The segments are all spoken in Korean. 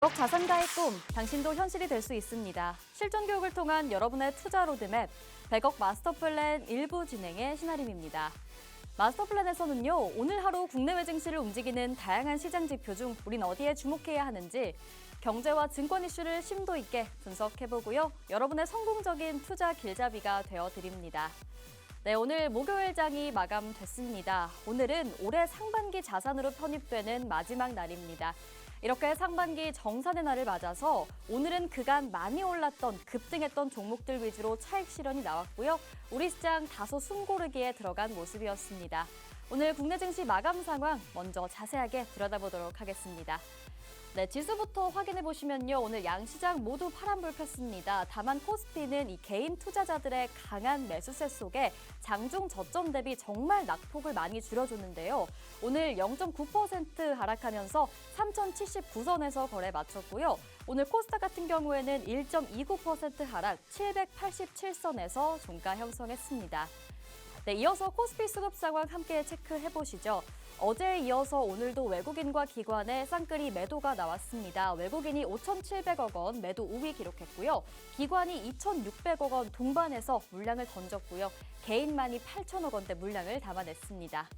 1억 자산가의 꿈, 당신도 현실이 될 수 있습니다. 실전 교육을 통한 여러분의 투자 로드맵, 100억 마스터 플랜 일부 진행의 신아림입니다. 마스터 플랜에서는요, 오늘 하루 국내외 증시를 움직이는 다양한 시장 지표 중 우린 어디에 주목해야 하는지 경제와 증권 이슈를 심도 있게 분석해보고요. 여러분의 성공적인 투자 길잡이가 되어드립니다. 네, 오늘 목요일장이 마감됐습니다. 오늘은 올해 상반기 자산으로 편입되는 마지막 날입니다. 이렇게 상반기 정산의 날을 맞아서 오늘은 그간 많이 올랐던 급등했던 종목들 위주로 차익 실현이 나왔고요. 우리 시장 다소 숨고르기에 들어간 모습이었습니다. 오늘 국내 증시 마감 상황 먼저 자세하게 들여다보도록 하겠습니다. 네, 지수부터 확인해 보시면요. 오늘 양시장 모두 파란불 폈습니다. 다만 코스피는 이 개인 투자자들의 강한 매수세 속에 장중 저점 대비 정말 낙폭을 많이 줄여줬는데요. 오늘 0.9% 하락하면서 3,079선에서 거래 마쳤고요. 오늘 코스닥 같은 경우에는 1.29% 하락 787선에서 종가 형성했습니다. 네, 이어서 코스피 수급 상황 함께 체크해 보시죠. 어제에 이어서 오늘도 외국인과 기관의 쌍끌이 매도가 나왔습니다. 외국인이 5,700억 원 매도 우위 기록했고요. 기관이 2,600억 원 동반해서 물량을 던졌고요. 개인만이 8,000억 원대 물량을 담아냈습니다.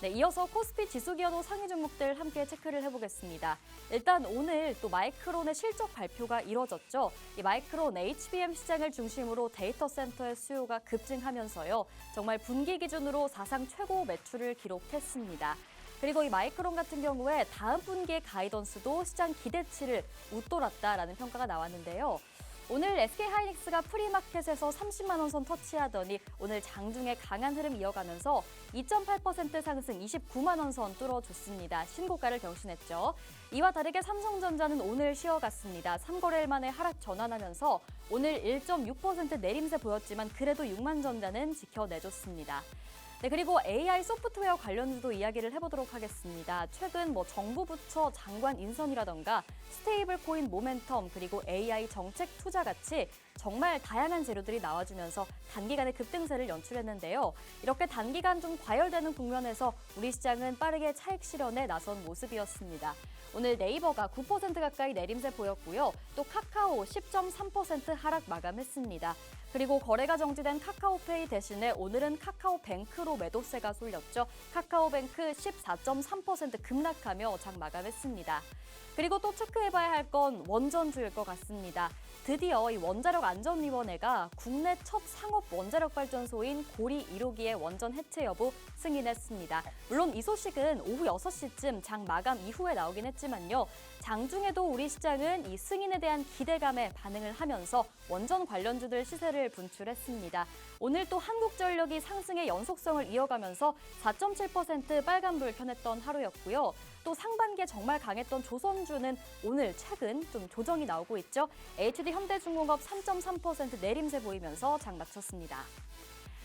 네, 이어서 코스피 지수 기여도 상위 종목들 함께 체크를 해보겠습니다. 일단 오늘 또 마이크론의 실적 발표가 이뤄졌죠. 이 마이크론 HBM 시장을 중심으로 데이터 센터의 수요가 급증하면서요. 정말 분기 기준으로 사상 최고 매출을 기록했습니다. 그리고 이 마이크론 같은 경우에 다음 분기의 가이던스도 시장 기대치를 웃돌았다라는 평가가 나왔는데요. 오늘 SK하이닉스가 프리마켓에서 30만 원 선 터치하더니 오늘 장중에 강한 흐름 이어가면서 2.8% 상승 29만 원 선 뚫어줬습니다. 신고가를 경신했죠. 이와 다르게 삼성전자는 오늘 쉬어갔습니다. 3거래일 만에 하락 전환하면서 오늘 1.6% 내림세 보였지만 그래도 6만 전자는 지켜내줬습니다. 네, 그리고 AI 소프트웨어 관련주도 이야기를 해보도록 하겠습니다. 최근 정부 부처 장관 인선이라던가 스테이블 코인 모멘텀 그리고 AI 정책 투자 같이 정말 다양한 재료들이 나와주면서 단기간에 급등세를 연출했는데요. 이렇게 단기간 좀 과열되는 국면에서 우리 시장은 빠르게 차익 실현에 나선 모습이었습니다. 오늘 네이버가 9% 가까이 내림세 보였고요. 또 카카오 10.3% 하락 마감했습니다. 그리고 거래가 정지된 카카오페이 대신에 오늘은 카카오뱅크로 매도세가 쏠렸죠. 카카오뱅크 14.3% 급락하며 장 마감했습니다. 그리고 또 체크해봐야 할 건 원전주일 것 같습니다. 드디어 이 원자력안전위원회가 국내 첫 상업 원자력 발전소인 고리 1호기의 원전 해체 여부 승인했습니다. 물론 이 소식은 오후 6시쯤 장 마감 이후에 나오긴 했지만요. 장중에도 우리 시장은 이 승인에 대한 기대감에 반응을 하면서 원전 관련주들 시세를 분출했습니다. 오늘 또 한국전력이 상승의 연속성을 이어가면서 4.7% 빨간불 켜냈던 하루였고요. 또 상반기에 정말 강했던 조선주는 오늘 최근 좀 조정이 나오고 있죠. HD 현대중공업 3.3% 내림세 보이면서 장 마쳤습니다.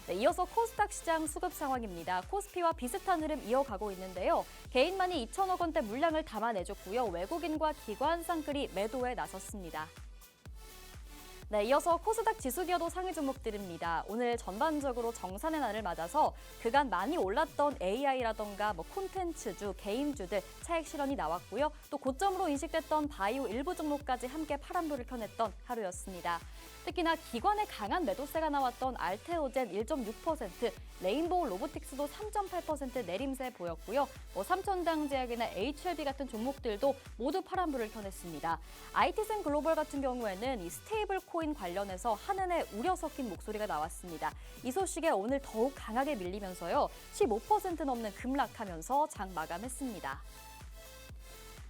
네, 이어서 코스닥 시장 수급 상황입니다. 코스피와 비슷한 흐름 이어가고 있는데요. 개인만이 2천억 원대 물량을 담아내줬고요. 외국인과 기관 쌍끌이 매도에 나섰습니다. 네, 이어서 코스닥 지수 기여도 상위 종목들입니다. 오늘 전반적으로 정산의 날을 맞아서 그간 많이 올랐던 AI라던가 콘텐츠주, 개인주들 차익 실현이 나왔고요. 또 고점으로 인식됐던 바이오 일부 종목까지 함께 파란불을 켜냈던 하루였습니다. 특히나 기관의 강한 매도세가 나왔던 알테오젠 1.6%, 레인보우 로보틱스도 3.8% 내림세 보였고요. 삼천장제약이나 HLB 같은 종목들도 모두 파란불을 켜냈습니다. IT센 글로벌 같은 경우에는 이 스테이블 코인 관련해서 한은에 우려 섞인 목소리가 나왔습니다. 이 소식에 오늘 더욱 강하게 밀리면서요. 15% 넘는 급락하면서 장 마감했습니다.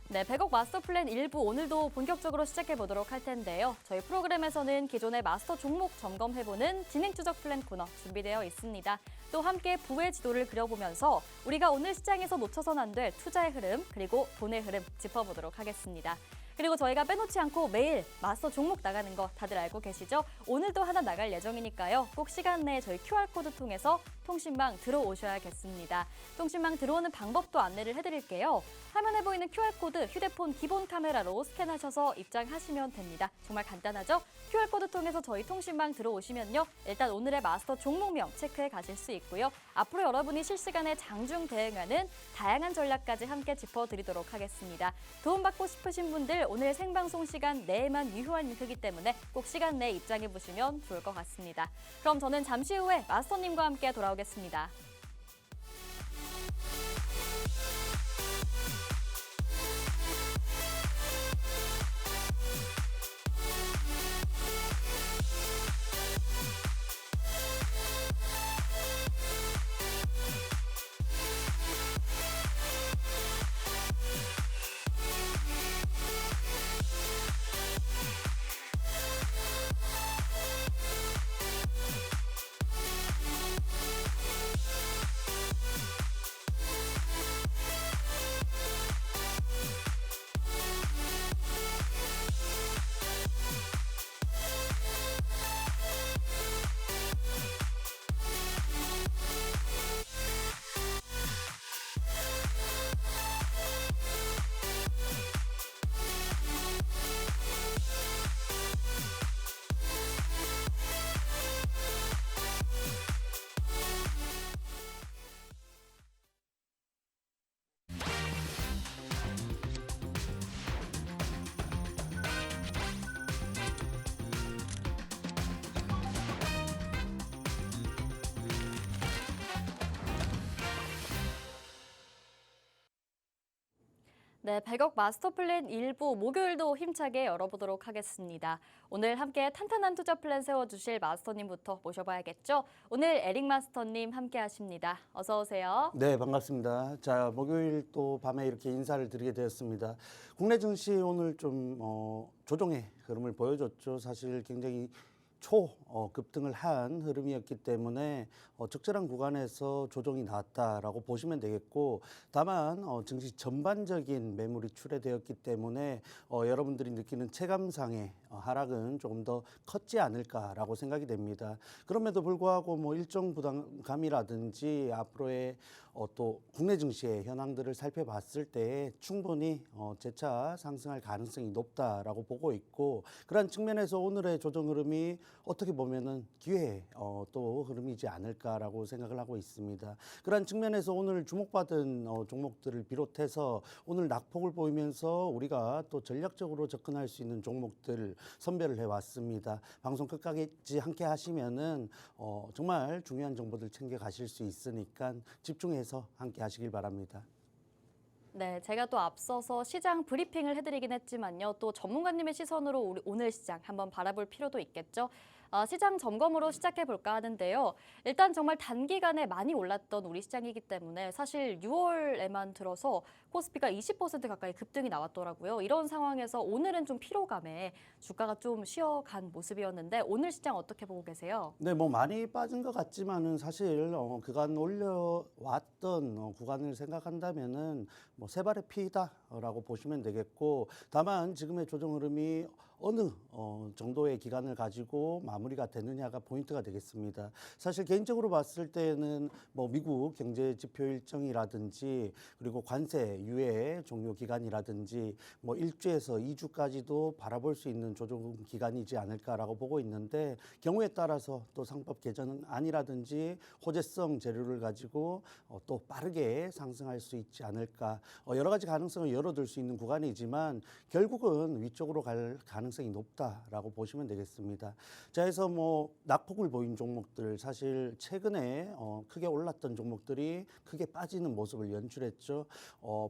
네, 100억 마스터 플랜 일부 오늘도 본격적으로 시작해 보도록 할 텐데요. 저희 프로그램에서는 기존의 마스터 종목 점검해보는 진행 추적 플랜 코너 준비되어 있습니다. 또 함께 부의 지도를 그려보면서 우리가 오늘 시장에서 놓쳐선 안 될 투자의 흐름 그리고 돈의 흐름 짚어보도록 하겠습니다. 그리고 저희가 빼놓지 않고 매일 마스터 종목 나가는 거 다들 알고 계시죠? 오늘도 하나 나갈 예정이니까요. 꼭 시간 내에 저희 QR코드 통해서 통신망 들어오셔야겠습니다. 통신망 들어오는 방법도 안내를 해드릴게요. 화면에 보이는 QR코드 휴대폰 기본 카메라로 스캔하셔서 입장하시면 됩니다. 정말 간단하죠? QR코드 통해서 저희 통신망 들어오시면요. 일단 오늘의 마스터 종목명 체크해 가실 수 있고 있고요. 앞으로 여러분이 실시간에 장중 대응하는 다양한 전략까지 함께 짚어드리도록 하겠습니다. 도움받고 싶으신 분들 오늘 생방송 시간 내에만 유효한 링크이기 때문에 꼭 시간 내에 입장해 보시면 좋을 것 같습니다. 그럼 저는 잠시 후에 마스터님과 함께 돌아오겠습니다. 네, 100억 마스터 플랜 일부 목요일도 힘차게 열어보도록 하겠습니다. 오늘 함께 탄탄한 투자 플랜 세워주실 마스터님부터 모셔봐야겠죠. 오늘 에릭 마스터님 함께 하십니다. 어서 오세요. 네, 반갑습니다. 자, 목요일 또 밤에 이렇게 인사를 드리게 되었습니다. 국내 증시 오늘 좀 조정의 흐름을 보여줬죠. 사실 굉장히 급등을 한 흐름이었기 때문에 적절한 구간에서 조정이 나왔다라고 보시면 되겠고, 다만 증시 전반적인 매물이 출회되었기 때문에 여러분들이 느끼는 체감상의 하락은 조금 더 컸지 않을까라고 생각이 됩니다. 그럼에도 불구하고 뭐 일정 부담감이라든지 앞으로의 또 국내 증시의 현황들을 살펴봤을 때 충분히 재차 상승할 가능성이 높다라고 보고 있고, 그런 측면에서 오늘의 조정 흐름이 어떻게 보면은 기회의 또 흐름이지 않을까라고 생각을 하고 있습니다. 그런 측면에서 오늘 주목받은 종목들을 비롯해서 오늘 낙폭을 보이면서 우리가 또 전략적으로 접근할 수 있는 종목들 선별을 해왔습니다. 방송 끝까지 함께 하시면은 정말 중요한 정보들 챙겨 가실 수 있으니까 집중해서 함께 하시길 바랍니다. 네, 제가 또 앞서서 시장 브리핑을 해드리긴 했지만요. 또 전문가님의 시선으로 우리 오늘 시장 한번 바라볼 필요도 있겠죠. 시장 점검으로 시작해 볼까 하는데요. 일단 정말 단기간에 많이 올랐던 우리 시장이기 때문에 사실 6월에만 들어서 코스피가 20% 가까이 급등이 나왔더라고요. 이런 상황에서 오늘은 좀 피로감에 주가가 좀 쉬어간 모습이었는데 오늘 시장 어떻게 보고 계세요? 네, 뭐 많이 빠진 것 같지만은 사실 그간 올려왔던 구간을 생각한다면은 뭐 세 발의 피다라고 보시면 되겠고, 다만 지금의 조정 흐름이 어느 정도의 기간을 가지고 마무리가 되느냐가 포인트가 되겠습니다. 사실 개인적으로 봤을 때는 뭐 미국 경제 지표 일정이라든지 그리고 관세 유예 종료 기간이라든지 뭐 1주에서 2주까지도 바라볼 수 있는 조정 기간이지 않을까라고 보고 있는데, 경우에 따라서 또 상법 개정안이라든지 호재성 재료를 가지고 또 빠르게 상승할 수 있지 않을까, 여러 가지 가능성을 열어둘 수 있는 구간이지만 결국은 위쪽으로 갈 가능성이 높다라고 보시면 되겠습니다. 자, 그래서 뭐 낙폭을 보인 종목들, 사실 최근에 크게 올랐던 종목들이 크게 빠지는 모습을 연출했죠.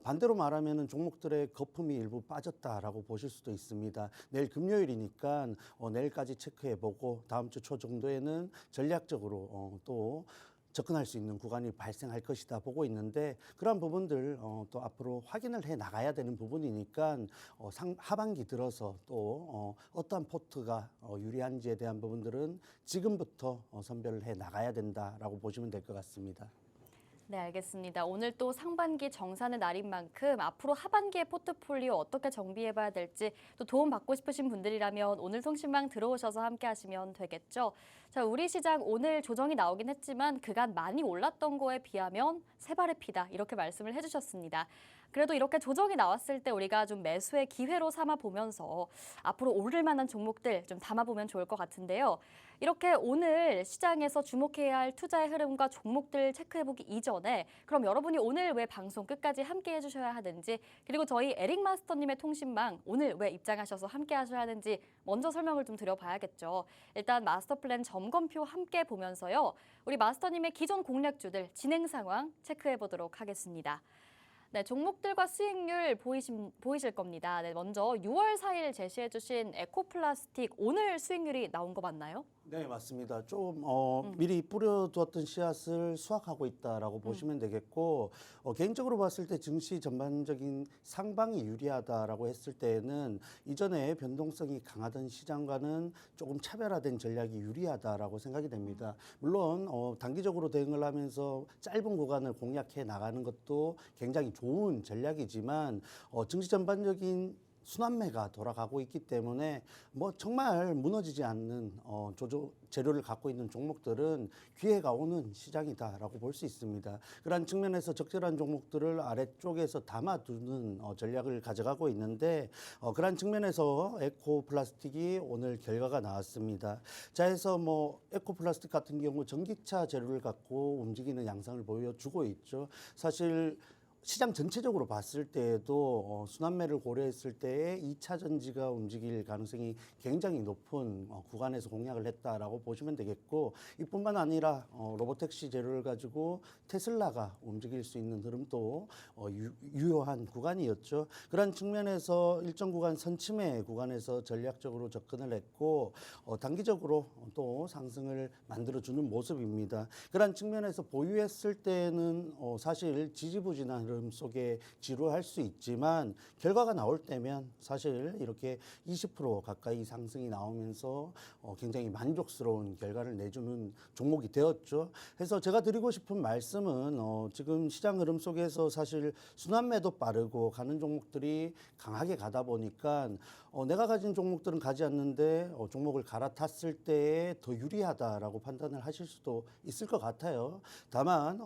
반대로 말하면은 종목들의 거품이 일부 빠졌다라고 보실 수도 있습니다. 내일 금요일이니까 내일까지 체크해보고 다음 주 초 정도에는 전략적으로 또 접근할 수 있는 구간이 발생할 것이다 보고 있는데, 그런 부분들 또 앞으로 확인을 해 나가야 되는 부분이니까 하반기 들어서 또 어떠한 포트가 유리한지에 대한 부분들은 지금부터 선별을 해 나가야 된다라고 보시면 될 것 같습니다. 네, 알겠습니다. 오늘 또 상반기 정산의 날인 만큼 앞으로 하반기의 포트폴리오 어떻게 정비해봐야 될지 또 도움받고 싶으신 분들이라면 오늘 통신망 들어오셔서 함께 하시면 되겠죠. 자, 우리 시장 오늘 조정이 나오긴 했지만 그간 많이 올랐던 거에 비하면 세 발의 피다 이렇게 말씀을 해주셨습니다. 그래도 이렇게 조정이 나왔을 때 우리가 좀 매수의 기회로 삼아 보면서 앞으로 오를 만한 종목들 좀 담아보면 좋을 것 같은데요. 이렇게 오늘 시장에서 주목해야 할 투자의 흐름과 종목들 체크해보기 이전에 그럼 여러분이 오늘 왜 방송 끝까지 함께 해주셔야 하는지 그리고 저희 에릭 마스터님의 통신망 오늘 왜 입장하셔서 함께 하셔야 하는지 먼저 설명을 좀 드려봐야겠죠. 일단 마스터 플랜 점검표 함께 보면서요. 우리 마스터님의 기존 공략주들 진행 상황 체크해보도록 하겠습니다. 네, 종목들과 수익률 보이실 겁니다. 네, 먼저 6월 4일 제시해주신 에코플라스틱 오늘 수익률이 나온 거 맞나요? 네, 맞습니다. 좀 미리 뿌려두었던 씨앗을 수확하고 있다라고 보시면 되겠고 개인적으로 봤을 때 증시 전반적인 상방이 유리하다라고 했을 때에는 이전에 변동성이 강하던 시장과는 조금 차별화된 전략이 유리하다라고 생각이 됩니다. 물론 단기적으로 대응을 하면서 짧은 구간을 공략해 나가는 것도 굉장히 좋은 전략이지만 증시 전반적인 순환매가 돌아가고 있기 때문에 뭐 정말 무너지지 않는 조조 재료를 갖고 있는 종목들은 기회가 오는 시장이다라고 볼 수 있습니다. 그런 측면에서 적절한 종목들을 아래쪽에서 담아두는 전략을 가져가고 있는데 그런 측면에서 에코플라스틱이 오늘 결과가 나왔습니다. 자, 해서 뭐 에코플라스틱 같은 경우 전기차 재료를 갖고 움직이는 양상을 보여주고 있죠. 사실 시장 전체적으로 봤을 때에도 순환매를 고려했을 때에 2차 전지가 움직일 가능성이 굉장히 높은 구간에서 공략을 했다라고 보시면 되겠고 이뿐만 아니라 로보택시 재료를 가지고 테슬라가 움직일 수 있는 흐름도 유효한 구간이었죠. 그런 측면에서 일정 구간 선침해 구간에서 전략적으로 접근을 했고 단기적으로 또 상승을 만들어주는 모습입니다. 그런 측면에서 보유했을 때는 사실 지지부진한 흐름 속에 지루할 수 있지만 결과가 나올 때면 사실 이렇게 20% 가까이 상승이 나오면서 굉장히 만족스러운 결과를 내주는 종목이 되었죠. 그래서 제가 드리고 싶은 말씀은 지금 시장 흐름 속에서 사실 순환매도 빠르고 가는 종목들이 강하게 가다 보니까 내가 가진 종목들은 가지 않는데 종목을 갈아탔을 때에 더 유리하다라고 판단을 하실 수도 있을 것 같아요. 다만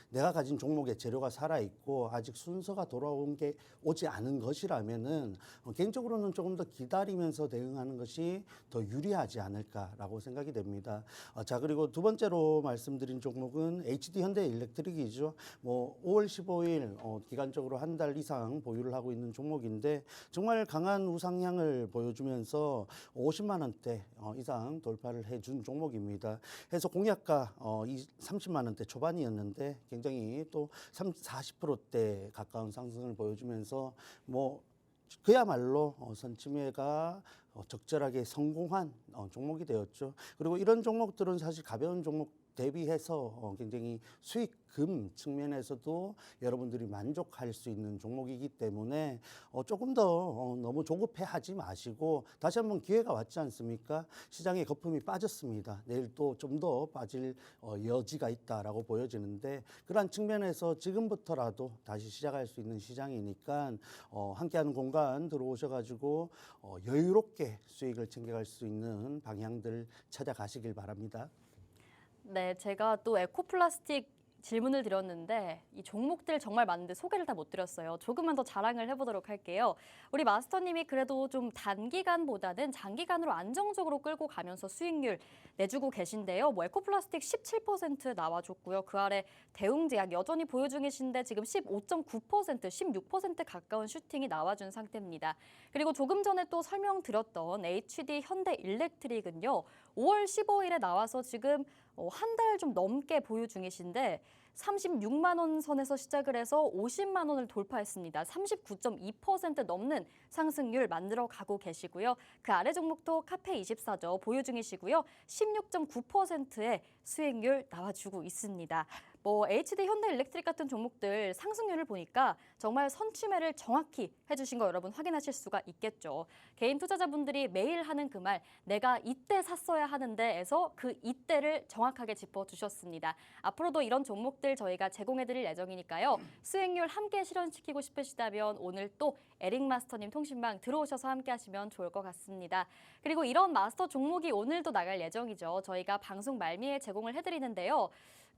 내가 가진 종목의 재료가 살아있고 아직 순서가 돌아온 게 오지 않은 것이라면은 개인적으로는 조금 더 기다리면서 대응하는 것이 더 유리하지 않을까라고 생각이 됩니다. 자, 그리고 두 번째로 말씀드린 종목은 HD 현대일렉트릭이죠. 뭐 5월 15일 기간적으로 한 달 이상 보유를 하고 있는 종목인데 정말 강한 우상향을 보여주면서 50만 원대 이상 돌파를 해준 종목입니다. 해서 공약가 30만 원대 초반이었는데 굉장히 또 40%대 가까운 상승을 보여주면서 뭐 그야말로 선침해가 적절하게 성공한 종목이 되었죠. 그리고 이런 종목들은 사실 가벼운 종목 대비해서 굉장히 수익금 측면에서도 여러분들이 만족할 수 있는 종목이기 때문에 조금 더 너무 조급해하지 마시고 다시 한번 기회가 왔지 않습니까? 시장에 거품이 빠졌습니다. 내일 또 좀 더 빠질 여지가 있다라고 보여지는데 그러한 측면에서 지금부터라도 다시 시작할 수 있는 시장이니까 함께하는 공간 들어오셔가지고 여유롭게 수익을 챙겨갈 수 있는 방향들 찾아가시길 바랍니다. 네, 제가 또 에코플라스틱 질문을 드렸는데 이 종목들 정말 많은데 소개를 다 못 드렸어요. 조금만 더 자랑을 해보도록 할게요. 우리 마스터님이 그래도 좀 단기간보다는 장기간으로 안정적으로 끌고 가면서 수익률 내주고 계신데요. 뭐 에코플라스틱 17% 나와줬고요. 그 아래 대웅제약 여전히 보유 중이신데 지금 15.9%, 16% 가까운 슈팅이 나와준 상태입니다. 그리고 조금 전에 또 설명드렸던 HD 현대일렉트릭은요. 5월 15일에 나와서 지금 한 달 좀 넘게 보유 중이신데 36만 원 선에서 시작을 해서 50만 원을 돌파했습니다. 39.2% 넘는 상승률 만들어 가고 계시고요. 그 아래 종목도 카페24죠. 보유 중이시고요. 16.9%의 수익률 나와주고 있습니다. 뭐 HD 현대일렉트릭 같은 종목들 상승률을 보니까 정말 선취매를 정확히 해주신 거 여러분 확인하실 수가 있겠죠. 개인 투자자분들이 매일 하는 그 말 내가 이때 샀어야 하는데에서 그 이때를 정확하게 짚어주셨습니다. 앞으로도 이런 종목들 저희가 제공해드릴 예정이니까요. 수익률 함께 실현시키고 싶으시다면 오늘 또 에릭 마스터님 통신망 들어오셔서 함께 하시면 좋을 것 같습니다. 그리고 이런 마스터 종목이 오늘도 나갈 예정이죠. 저희가 방송 말미에 제공을 해드리는데요.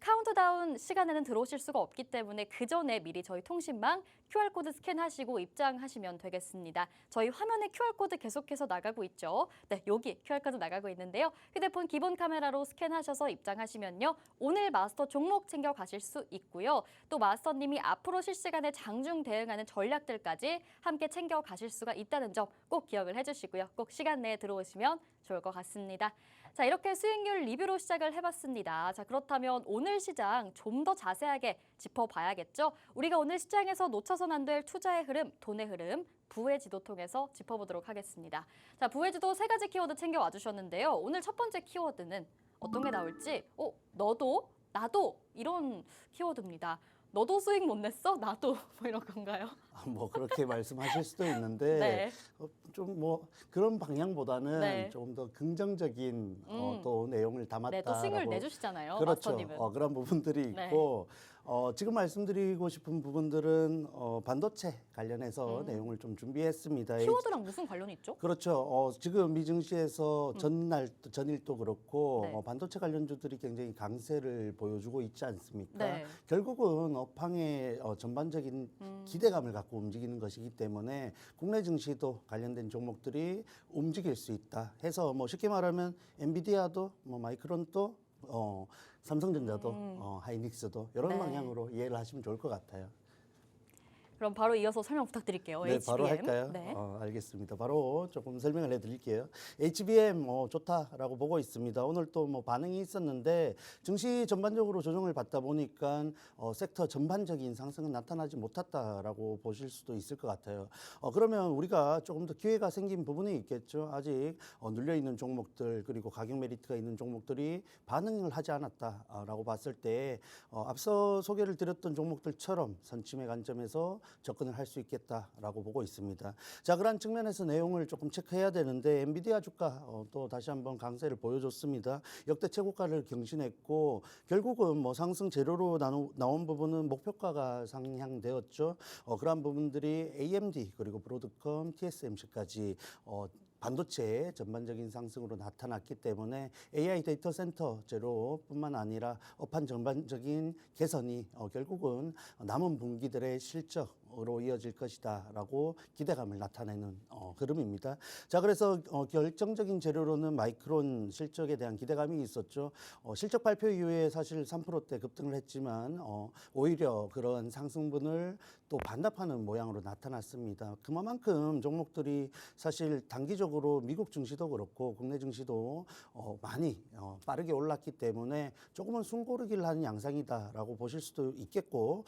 카운트다운 시간에는 들어오실 수가 없기 때문에 그 전에 미리 저희 통신망 QR코드 스캔하시고 입장하시면 되겠습니다. 저희 화면에 QR코드 계속해서 나가고 있죠. 네, 여기 QR코드 나가고 있는데요. 휴대폰 기본 카메라로 스캔하셔서 입장하시면요. 오늘 마스터 종목 챙겨 가실 수 있고요. 또 마스터님이 앞으로 실시간에 장중 대응하는 전략들까지 함께 챙겨 가실 수가 있다는 점 꼭 기억을 해주시고요. 꼭 시간 내에 들어오시면 좋을 것 같습니다. 자, 이렇게 수익률 리뷰로 시작을 해봤습니다. 자, 그렇다면 오늘 시장 좀 더 자세하게 짚어봐야겠죠? 우리가 오늘 시장에서 놓쳐선 안 될 투자의 흐름, 돈의 흐름, 부의 지도 통해서 짚어보도록 하겠습니다. 자, 부의 지도 세 가지 키워드 챙겨와 주셨는데요. 오늘 첫 번째 키워드는 어떤 게 나올지, 너도, 나도 이런 키워드입니다. 너도 수익 못 냈어? 나도 뭐 이런 건가요? 뭐 그렇게 말씀하실 수도 있는데 네. 좀 뭐 그런 방향보다는 네. 조금 더 긍정적인 또 내용을 담았다라고. 네, 또 수익률 내주시잖아요, 그렇죠. 마스터님은. 그런 부분들이 네. 있고 지금 말씀드리고 싶은 부분들은 반도체 관련해서 내용을 좀 준비했습니다. 키워드랑 무슨 관련이 있죠? 그렇죠. 지금 미증시에서 전일도 그렇고 네. 반도체 관련주들이 굉장히 강세를 보여주고 있지 않습니까? 네. 결국은 업황의 전반적인 기대감을 갖고 움직이는 것이기 때문에 국내 증시도 관련된 종목들이 움직일 수 있다 해서 뭐 쉽게 말하면 엔비디아도 뭐 마이크론도 삼성전자도 하이닉스도 이런 네. 방향으로 이해를 하시면 좋을 것 같아요. 그럼 바로 이어서 설명 부탁드릴게요. 네, HBM. 바로 할까요? 네. 알겠습니다. 바로 조금 설명을 해드릴게요. HBM 좋다라고 보고 있습니다. 오늘 또 뭐 반응이 있었는데 증시 전반적으로 조정을 받다 보니까 섹터 전반적인 상승은 나타나지 못했다라고 보실 수도 있을 것 같아요. 그러면 우리가 조금 더 기회가 생긴 부분이 있겠죠. 아직 눌려 있는 종목들 그리고 가격 메리트가 있는 종목들이 반응을 하지 않았다라고 봤을 때 앞서 소개를 드렸던 종목들처럼 선침의 관점에서 접근을 할 수 있겠다라고 보고 있습니다. 자, 그런 측면에서 내용을 조금 체크해야 되는데 엔비디아 주가 또 다시 한번 강세를 보여줬습니다. 역대 최고가를 경신했고 결국은 뭐 상승 재료로 나온 부분은 목표가가 상향되었죠. 그러한 부분들이 AMD 그리고 브로드컴, TSMC까지 반도체의 전반적인 상승으로 나타났기 때문에 AI 데이터 센터 재료뿐만 아니라 업황 전반적인 개선이 결국은 남은 분기들의 실적으로 이어질 것이다라고 기대감을 나타내는 흐름입니다. 자, 그래서 결정적인 재료로는 마이크론 실적에 대한 기대감이 있었죠. 실적 발표 이후에 사실 3%대 급등을 했지만 오히려 그런 상승분을 또 반납하는 모양으로 나타났습니다. 그만큼 종목들이 사실 단기적으로 미국 증시도 그렇고 국내 증시도 많이 빠르게 올랐기 때문에 조금은 숨고르기를 하는 양상이다라고 보실 수도 있겠고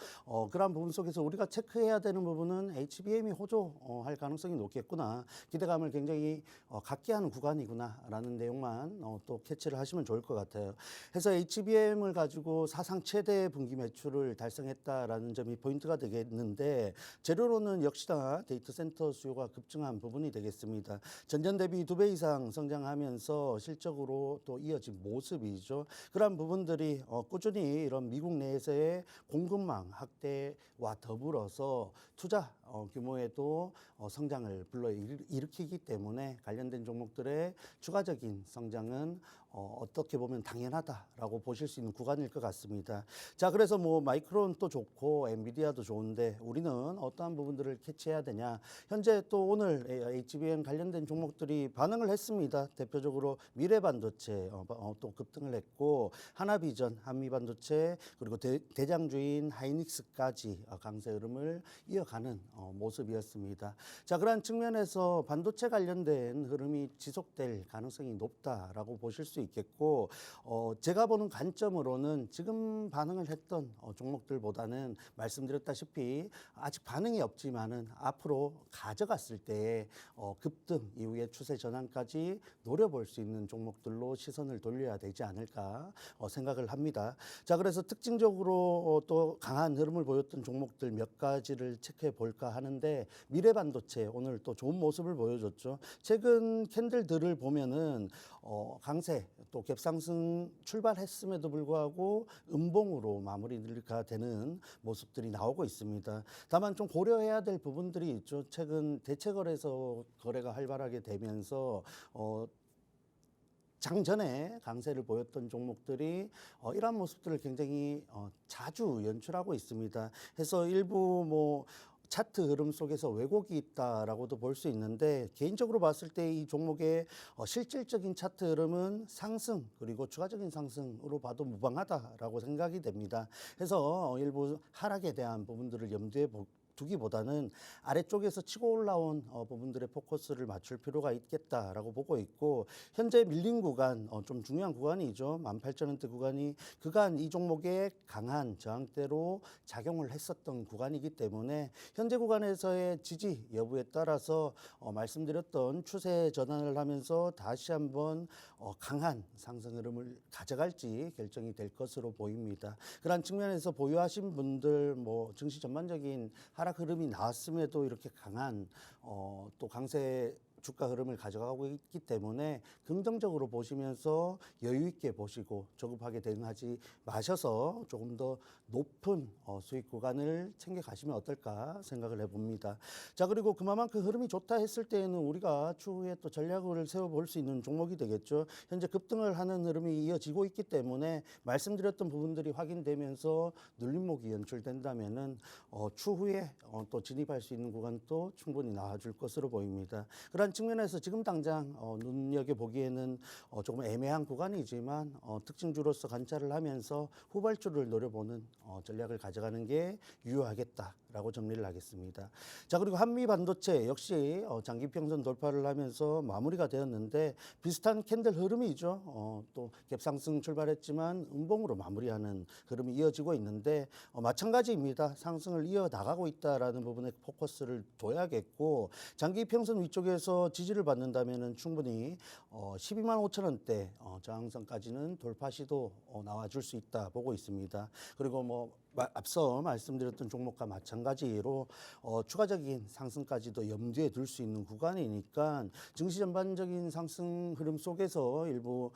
그러한 부분 속에서 우리가 체크해야 되는 부분은 HBM이 호조할 가능성이 높겠구나. 기대감을 굉장히 갖게 하는 구간이구나라는 내용만 또 캐치를 하시면 좋을 것 같아요. 그래서 HBM을 가지고 사상 최대 분기 매출을 달성했다라는 점이 포인트가 되겠는데 재료로는 역시나 데이터 센터 수요가 급증한 부분이 되겠습니다. 전년 대비 2배 이상 성장하면서 실적으로 또 이어진 모습이죠. 그러한 부분들이 꾸준히 이런 미국 내에서의 공급망 확대와 더불어서 투자 규모에도 성장을 불러일으키기 때문에 관련된 종목들의 추가적인 성장은 어떻게 보면 당연하다라고 보실 수 있는 구간일 것 같습니다. 자, 그래서 뭐 마이크론도 좋고 엔비디아도 좋은데 우리는 어떠한 부분들을 캐치해야 되냐. 현재 또 오늘 HBM 관련된 종목들이 반응을 했습니다. 대표적으로 미래반도체 또 급등을 했고 하나비전, 한미반도체 그리고 대장주인 하이닉스까지 강세 흐름을 이어가는 모습이었습니다. 자, 그러한 측면에서 반도체 관련된 흐름이 지속될 가능성이 높다라고 보실 수 있겠고 제가 보는 관점으로는 지금 반응을 했던 종목들보다는 말씀드렸다시피 아직 반응이 없지만은 앞으로 가져갔을 때 급등 이후에 추세 전환까지 노려볼 수 있는 종목들로 시선을 돌려야 되지 않을까 생각을 합니다. 자, 그래서 특징적으로 또 강한 흐름을 보였던 종목들 몇 가지를 체크해 볼까 하는데 미래반도체 오늘 또 좋은 모습을 보여줬죠. 최근 캔들들을 보면은 강세 또 갭상승 출발했음에도 불구하고 음봉으로 마무리가 되는 모습들이 나오고 있습니다. 다만 좀 고려해야 될 부분들이 있죠. 최근 대체거래소 거래가 활발하게 되면서 장전에 강세를 보였던 종목들이 이러한 모습들을 굉장히 자주 연출하고 있습니다. 해서 일부 뭐 차트 흐름 속에서 왜곡이 있다라고도 볼 수 있는데 개인적으로 봤을 때 이 종목의 실질적인 차트 흐름은 상승 그리고 추가적인 상승으로 봐도 무방하다라고 생각이 됩니다. 해서 일부 하락에 대한 부분들을 염두에 두기보다는 아래쪽에서 치고 올라온 부분들의 포커스를 맞출 필요가 있겠다라고 보고 있고 현재 밀린 구간 좀 중요한 구간이죠. 18,000원대 구간이 그간 이 종목의 강한 저항대로 작용을 했었던 구간이기 때문에 현재 구간에서의 지지 여부에 따라서 말씀드렸던 추세 전환을 하면서 다시 한번 강한 상승 흐름을 가져갈지 결정이 될 것으로 보입니다. 그런 측면에서 보유하신 분들 뭐 증시 전반적인 하락 흐름이 나왔음에도 이렇게 강한 또 강세 주가 흐름을 가져가고 있기 때문에 긍정적으로 보시면서 여유 있게 보시고 조급하게 대응하지 마셔서 조금 더 높은 수익 구간을 챙겨 가시면 어떨까 생각을 해봅니다. 자, 그리고 그만큼 흐름이 좋다 했을 때에는 우리가 추후에 또 전략을 세워볼 수 있는 종목이 되겠죠. 현재 급등을 하는 흐름이 이어지고 있기 때문에 말씀드렸던 부분들이 확인되면서 눌림목이 연출된다면은 추후에 또 진입할 수 있는 구간도 충분히 나와줄 것으로 보입니다. 그런 측면에서 지금 당장 눈여겨보기에는 조금 애매한 구간이지만 특징주로서 관찰을 하면서 후발주를 노려보는 전략을 가져가는 게 유효하겠다라고 정리를 하겠습니다. 자, 그리고 한미 반도체 역시 장기평선 돌파를 하면서 마무리가 되었는데 비슷한 캔들 흐름이죠. 또 갭상승 출발했지만 음봉으로 마무리하는 흐름이 이어지고 있는데 마찬가지입니다. 상승을 이어나가고 있다라는 부분에 포커스를 둬야겠고 장기평선 위쪽에서 지지를 받는다면은 충분히 12만 5천 원대 저항선까지는 돌파 시도 나와줄 수 있다 보고 있습니다. 그리고 뭐 앞서 말씀드렸던 종목과 마찬가지로 추가적인 상승까지도 염두에 둘 수 있는 구간이니까 증시 전반적인 상승 흐름 속에서 일부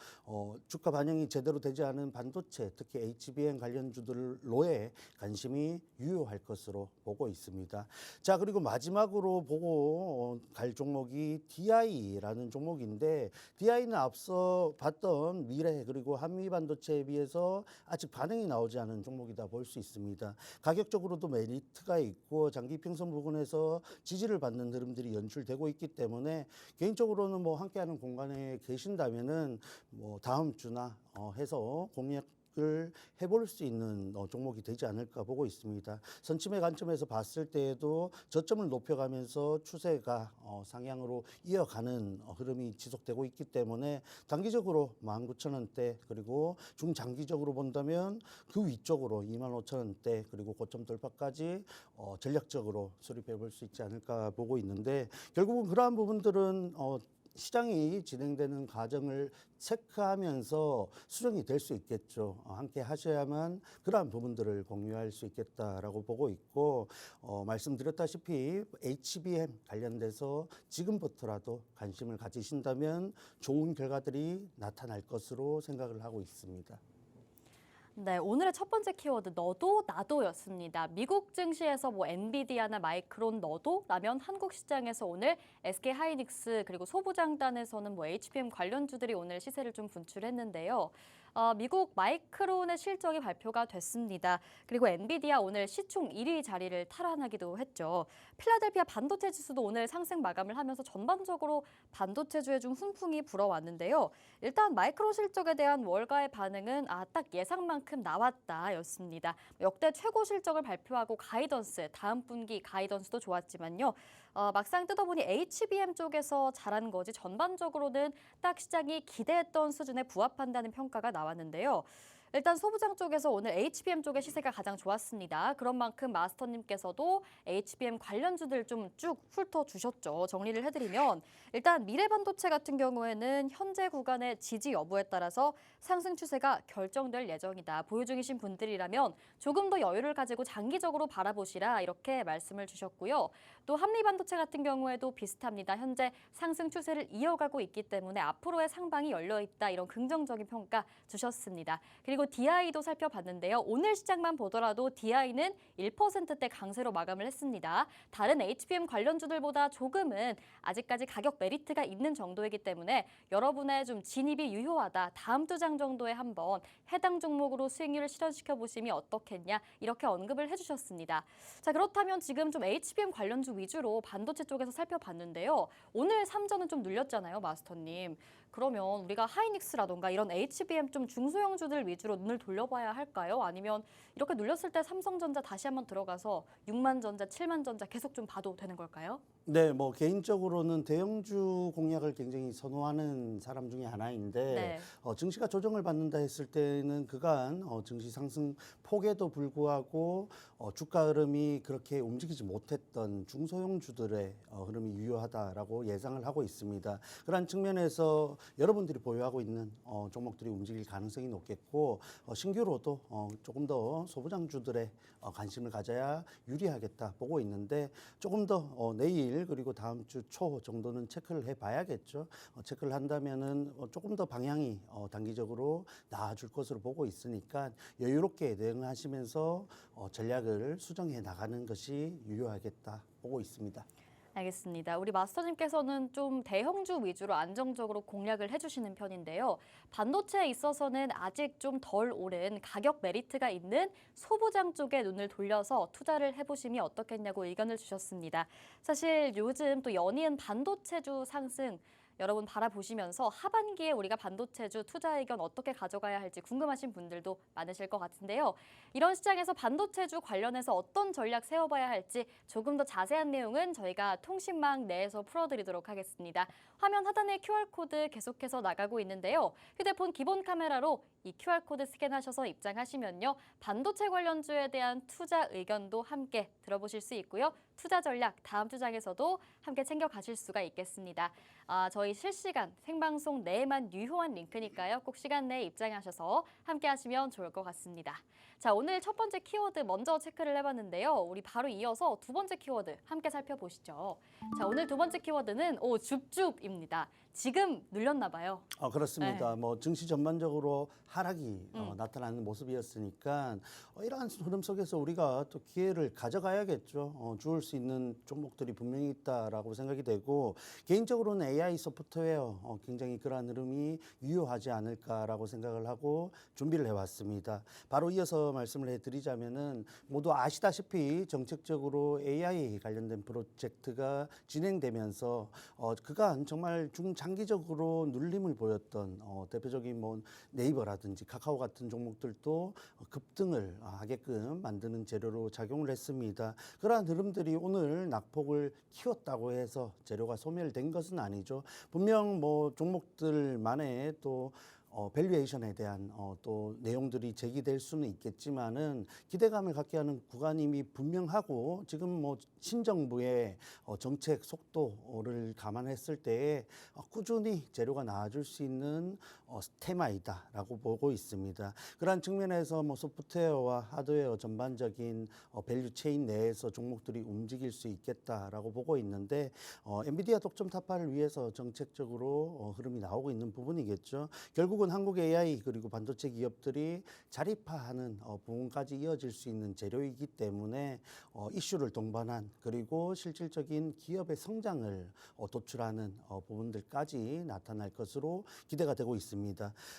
주가 반영이 제대로 되지 않은 반도체 특히 HBM 관련주들로의 관심이 유효할 것으로 보고 있습니다. 자, 그리고 마지막으로 보고 갈 종목이 DI라는 종목인데 DI는 앞서 봤던 미래 그리고 한미 반도체에 비해서 아직 반응이 나오지 않은 종목이다 볼 수 있습니다. 가격적으로도 메리트가 있고 장기 평선 부분에서 지지를 받는 흐름들이 연출되고 있기 때문에 개인적으로는 뭐 함께하는 공간에 계신다면은 뭐 다음 주나 해서 공략을 해볼 수 있는 종목이 되지 않을까 보고 있습니다. 선침의 관점에서 봤을 때에도 저점을 높여가면서 추세가 상향으로 이어가는 흐름이 지속되고 있기 때문에 단기적으로 19,000원대 그리고 중장기적으로 본다면 그 위쪽으로 25,000원대 그리고 고점 돌파까지 전략적으로 수립해 볼 수 있지 않을까 보고 있는데 결국은 그러한 부분들은 시장이 진행되는 과정을 체크하면서 수정이 될 수 있겠죠. 함께 하셔야만 그러한 부분들을 공유할 수 있겠다라고 보고 있고 말씀드렸다시피 HBM 관련돼서 지금부터라도 관심을 가지신다면 좋은 결과들이 나타날 것으로 생각을 하고 있습니다. 네, 오늘의 첫 번째 키워드 너도 나도였습니다. 미국 증시에서 뭐 엔비디아나 마이크론 너도라면 한국 시장에서 오늘 SK 하이닉스 그리고 소부장단에서는 뭐 HBM 관련주들이 오늘 시세를 좀 분출했는데요. 미국 마이크론의 실적이 발표가 됐습니다. 그리고 엔비디아 오늘 시총 1위 자리를 탈환하기도 했죠. 필라델피아 반도체 지수도 오늘 상승 마감을 하면서 전반적으로 반도체주에 좀 훈풍이 불어왔는데요. 일단 마이크론 실적에 대한 월가의 반응은 딱 예상만큼 나왔다였습니다. 역대 최고 실적을 발표하고 가이던스, 다음 분기 가이던스도 좋았지만요. 막상 뜯어보니 HBM 쪽에서 잘한 거지 전반적으로는 딱 시장이 기대했던 수준에 부합한다는 평가가 나왔는데요. 일단 소부장 쪽에서 오늘 HBM 쪽의 시세가 가장 좋았습니다. 그런 만큼 마스터님께서도 HBM 관련주들 좀 쭉 훑어주셨죠. 정리를 해드리면 일단 미래반도체 같은 경우에는 현재 구간의 지지 여부에 따라서 상승 추세가 결정될 예정이다. 보유 중이신 분들이라면 조금 더 여유를 가지고 장기적으로 바라보시라 이렇게 말씀을 주셨고요. 또 한미반도체 같은 경우에도 비슷합니다. 현재 상승 추세를 이어가고 있기 때문에 앞으로의 상방이 열려있다 이런 긍정적인 평가 주셨습니다. 그리고 그리고 DI도 살펴봤는데요. 오늘 시장만 보더라도 DI는 1%대 강세로 마감을 했습니다. 다른 HBM 관련주들보다 조금은 아직까지 가격 메리트가 있는 정도이기 때문에 여러분의 좀 진입이 유효하다. 다음 두 장 정도에 한번 해당 종목으로 수익률을 실현시켜 보시면 어떻겠냐 이렇게 언급을 해주셨습니다. 자, 그렇다면 지금 좀 HBM 관련주 위주로 반도체 쪽에서 살펴봤는데요. 오늘 3전은 좀 눌렸잖아요, 마스터님. 그러면 우리가 하이닉스라던가 이런 HBM 좀 중소형주들 위주로 눈을 돌려봐야 할까요? 아니면 이렇게 눌렸을 때 삼성전자 다시 한번 들어가서 6만전자, 7만전자 계속 좀 봐도 되는 걸까요? 네, 뭐 개인적으로는 대형주 공략을 굉장히 선호하는 사람 중에 하나인데 네. 증시가 조정을 받는다 했을 때는 그간 증시 상승 폭에도 불구하고 주가 흐름이 그렇게 움직이지 못했던 중소형주들의 흐름이 유효하다라고 예상을 하고 있습니다. 그런 측면에서 여러분들이 보유하고 있는 종목들이 움직일 가능성이 높겠고 신규로도 조금 더 소부장주들의 관심을 가져야 유리하겠다 보고 있는데 조금 더 내일 그리고 다음 주 초 정도는 체크를 해봐야겠죠. 체크를 한다면은 조금 더 방향이 단기적으로 나아질 것으로 보고 있으니까 여유롭게 대응하시면서 전략을 수정해 나가는 것이 유효하겠다 보고 있습니다. 알겠습니다. 우리 마스터님께서는 좀 대형주 위주로 안정적으로 공략을 해주시는 편인데요. 반도체에 있어서는 아직 좀 덜 오른 가격 메리트가 있는 소부장 쪽에 눈을 돌려서 투자를 해보시면 어떻겠냐고 의견을 주셨습니다. 사실 요즘 또 연이은 반도체주 상승 여러분 바라보시면서 하반기에 우리가 반도체주 투자 의견 어떻게 가져가야 할지 궁금하신 분들도 많으실 것 같은데요. 이런 시장에서 반도체주 관련해서 어떤 전략 세워봐야 할지 조금 더 자세한 내용은 저희가 통신망 내에서 풀어드리도록 하겠습니다. 화면 하단에 QR코드 계속해서 나가고 있는데요. 휴대폰 기본 카메라로 이 QR코드 스캔하셔서 입장하시면요. 반도체 관련주에 대한 투자 의견도 함께 들어보실 수 있고요. 투자 전략 다음 주 장에서도 함께 챙겨가실 수가 있겠습니다. 저희 실시간 생방송 내에만 유효한 링크니까요. 꼭 시간 내에 입장하셔서 함께 하시면 좋을 것 같습니다. 자, 오늘 첫 번째 키워드 먼저 체크를 해봤는데요. 우리 바로 이어서 두 번째 키워드 함께 살펴보시죠. 자, 오늘 두 번째 키워드는 줍줍입니다. 지금 눌렸나 봐요. 그렇습니다. 네. 뭐 증시 전반적으로 하락이 나타나는 모습이었으니까 이러한 흐름 속에서 우리가 또 기회를 가져가야겠죠. 주울 수 있는 종목들이 분명히 있다라고 생각이 되고 개인적으로는 AI 소프트웨어 굉장히 그러한 흐름이 유효하지 않을까라고 생각을 하고 준비를 해왔습니다. 바로 이어서 말씀을 해드리자면은 모두 아시다시피 정책적으로 AI 관련된 프로젝트가 진행되면서 그간 정말 중장기적으로 눌림을 보였던 대표적인 뭐 네이버라든지 카카오 같은 종목들도 급등을 하게끔 만드는 재료로 작용을 했습니다. 그러한 흐름들이 오늘 낙폭을 키웠다고 해서 재료가 소멸된 것은 아니죠. 분명 뭐 종목들만의 또 밸류에이션에 대한 또 내용들이 제기될 수는 있겠지만은 기대감을 갖게 하는 구간임이 분명하고 지금 뭐 신정부의 정책 속도를 감안했을 때에 꾸준히 재료가 나아질 수 있는 테마이다라고 보고 있습니다. 그러한 측면에서 뭐 소프트웨어와 하드웨어 전반적인 밸류 체인 내에서 종목들이 움직일 수 있겠다라고 보고 있는데 엔비디아 독점 타파를 위해서 정책적으로 흐름이 나오고 있는 부분이겠죠. 결국은 한국 AI 그리고 반도체 기업들이 자립화하는 부분까지 이어질 수 있는 재료이기 때문에 이슈를 동반한 그리고 실질적인 기업의 성장을 도출하는 부분들까지 나타날 것으로 기대가 되고 있습니다.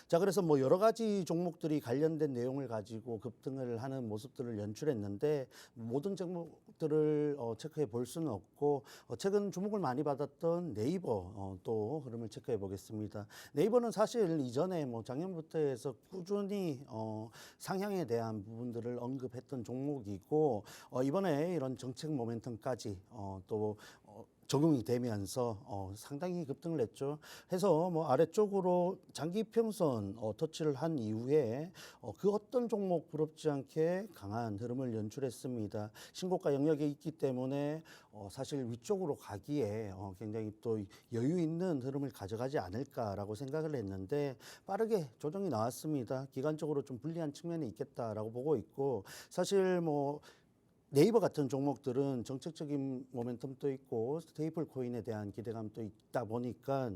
자, 그래서 뭐 여러 가지 종목들이 관련된 내용을 가지고 급등을 하는 모습들을 연출했는데 모든 종목들을 체크해 볼 수는 없고 최근 주목을 많이 받았던 네이버 또 흐름을 체크해 보겠습니다. 네이버는 사실 이전에 뭐 작년부터 해서 꾸준히 상향에 대한 부분들을 언급했던 종목이고 이번에 이런 정책 모멘텀까지 또 적용이 되면서 상당히 급등을 했죠. 해서 뭐 아래쪽으로 장기 평선 터치를 한 이후에 그 어떤 종목 부럽지 않게 강한 흐름을 연출했습니다. 신고가 영역에 있기 때문에 사실 위쪽으로 가기에 굉장히 또 여유 있는 흐름을 가져가지 않을까라고 생각을 했는데 빠르게 조정이 나왔습니다. 기간적으로 좀 불리한 측면이 있겠다라고 보고 있고 사실 뭐 네이버 같은 종목들은 정책적인 모멘텀도 있고 스테이블 코인에 대한 기대감도 있다 보니까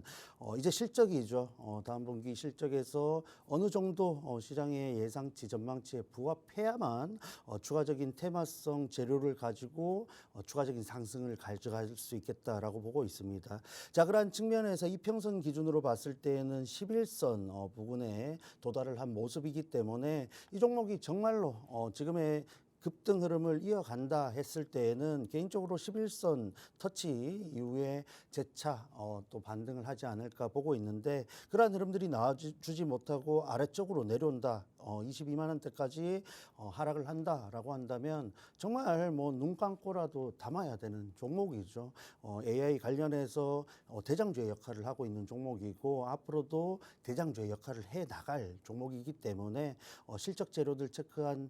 이제 실적이죠. 다음 분기 실적에서 어느 정도 시장의 예상치 전망치에 부합해야만 추가적인 테마성 재료를 가지고 추가적인 상승을 가져갈 수 있겠다라고 보고 있습니다. 자, 그러한 측면에서 이평선 기준으로 봤을 때에는 11선 부근에 도달을 한 모습이기 때문에 이 종목이 정말로 지금의 급등 흐름을 이어간다 했을 때에는 개인적으로 11선 터치 이후에 재차 또 반등을 하지 않을까 보고 있는데, 그러한 흐름들이 나와주지 못하고 아래쪽으로 내려온다, 22만 원대까지 하락을 한다라고 한다면 정말 뭐 눈 감고라도 담아야 되는 종목이죠. AI 관련해서 대장주의 역할을 하고 있는 종목이고 앞으로도 대장주의 역할을 해 나갈 종목이기 때문에 실적 재료들 체크한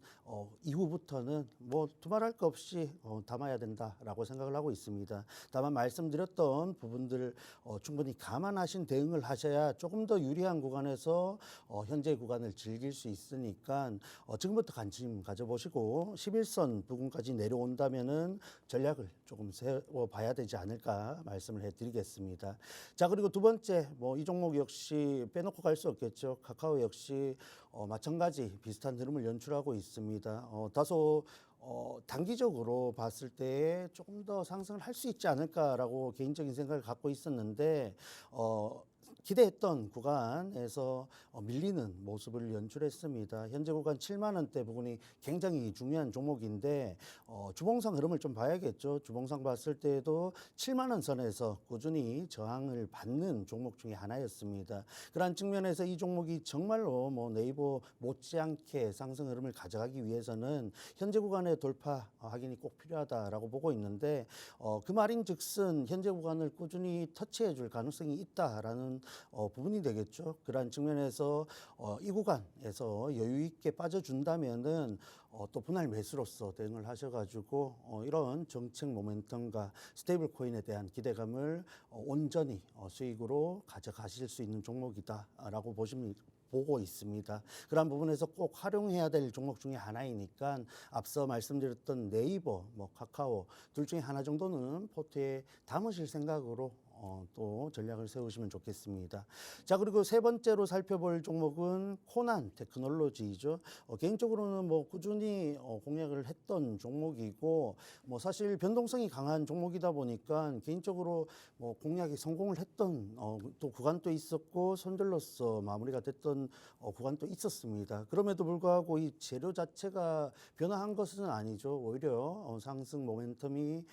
이후부터는 뭐 두말할 거 없이 담아야 된다라고 생각을 하고 있습니다. 다만 말씀드렸던 부분들 충분히 감안하신 대응을 하셔야 조금 더 유리한 구간에서 현재 구간을 즐길 수 있으니까 지금부터 관심 가져보시고 11선 부근까지 내려온다면은 전략을 조금 세워봐야 되지 않을까 말씀을 해드리겠습니다. 자, 그리고 두 번째 뭐 이 종목 역시 빼놓고 갈 수 없겠죠. 카카오 역시 마찬가지 비슷한 흐름을 연출하고 있습니다. 다소 단기적으로 봤을 때 조금 더 상승을 할 수 있지 않을까라고 개인적인 생각을 갖고 있었는데 기대했던 구간에서 밀리는 모습을 연출했습니다. 현재 구간 7만 원대 부분이 굉장히 중요한 종목인데 주봉상 흐름을 좀 봐야겠죠. 주봉상 봤을 때도 7만 원 선에서 꾸준히 저항을 받는 종목 중에 하나였습니다. 그러한 측면에서 이 종목이 정말로 뭐 네이버 못지않게 상승 흐름을 가져가기 위해서는 현재 구간의 돌파 확인이 꼭 필요하다라고 보고 있는데 그 말인즉슨 현재 구간을 꾸준히 터치해 줄 가능성이 있다라는 부분이 되겠죠. 그러한 측면에서 이 구간에서 여유 있게 빠져준다면은 또 분할 매수로서 대응을 하셔가지고 이런 정책 모멘텀과 스테이블 코인에 대한 기대감을 온전히 수익으로 가져가실 수 있는 종목이다라고 보고 있습니다. 그런 부분에서 꼭 활용해야 될 종목 중에 하나이니까 앞서 말씀드렸던 네이버, 뭐 카카오 둘 중에 하나 정도는 포트에 담으실 생각으로 또 전략을 세우시면 좋겠습니다. 자, 그리고 세 번째로 살펴볼 종목은 코난 테크놀로지죠. 개인적으로는 뭐 꾸준히 공략을 했던 종목이고 뭐 사실 변동성이 강한 종목이다 보니까 개인적으로 뭐 공략이 성공을 했던 또 구간도 있었고 손절로서 마무리가 됐던 구간도 있었습니다. 그럼에도 불구하고 이 재료 자체가 변화한 것은 아니죠. 오히려 상승 모멘텀이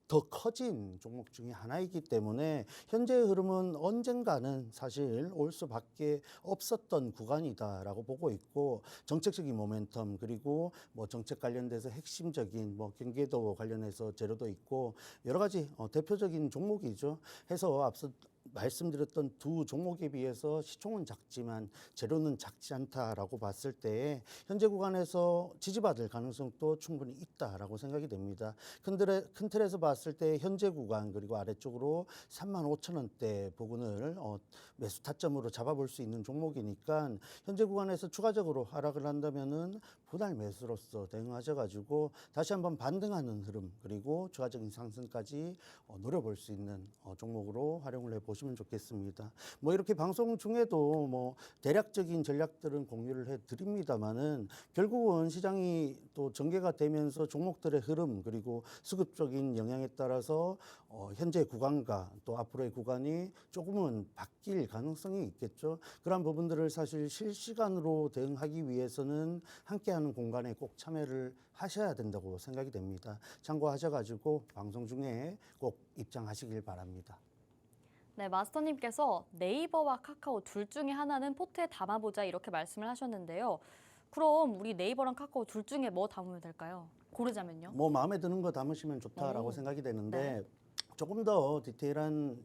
더 커진 종목 중에 하나이기 때문에 현재 흐름은 언젠가는 사실 올 수밖에 없었던 구간이다라고 보고 있고, 정책적인 모멘텀 그리고 뭐 정책 관련돼서 핵심적인 뭐 경기도 관련해서 재료도 있고 여러 가지 대표적인 종목이죠. 해서 앞서 말씀드렸던 두 종목에 비해서 시총은 작지만 재료는 작지 않다라고 봤을 때 현재 구간에서 지지받을 가능성도 충분히 있다라고 생각이 됩니다. 큰 틀에서 봤을 때 현재 구간 그리고 아래쪽으로 35,000원대 부근을 매수 타점으로 잡아볼 수 있는 종목이니까 현재 구간에서 추가적으로 하락을 한다면은 분할 매수로서 대응하셔가지고 다시 한번 반등하는 흐름 그리고 추가적인 상승까지 노려볼 수 있는 종목으로 활용을 해보시면 좋겠습니다. 뭐 이렇게 방송 중에도 뭐 대략적인 전략들은 공유를 해드립니다만은 결국은 시장이 또 전개가 되면서 종목들의 흐름 그리고 수급적인 영향에 따라서 현재 구간과 또 앞으로의 구간이 조금은 바뀔 가능성이 있겠죠. 그런 부분들을 사실 실시간으로 대응하기 위해서는 함께하는 공간에 꼭 참여를 하셔야 된다고 생각이 됩니다. 참고하셔가지고 방송 중에 꼭 입장하시길 바랍니다. 네, 마스터님께서 네이버와 카카오 둘 중에 하나는 포트에 담아보자 이렇게 말씀을 하셨는데요. 그럼 우리 네이버랑 카카오 둘 중에 뭐 담으면 될까요? 고르자면요. 뭐 마음에 드는 거 담으시면 좋다라고 오, 생각이 되는데 네. 조금 더 디테일한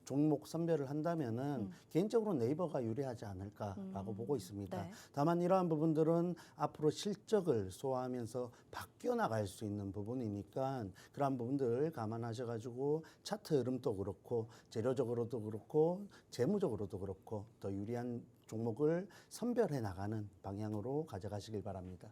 종목 선별을 한다면은 개인적으로 네이버가 유리하지 않을까라고 보고 있습니다. 네. 다만 이러한 부분들은 앞으로 실적을 소화하면서 바뀌어 나갈 수 있는 부분이니까 그러한 부분들 감안하셔가지고 차트 흐름도 그렇고 재료적으로도 그렇고 재무적으로도 그렇고 더 유리한 종목을 선별해 나가는 방향으로 가져가시길 바랍니다.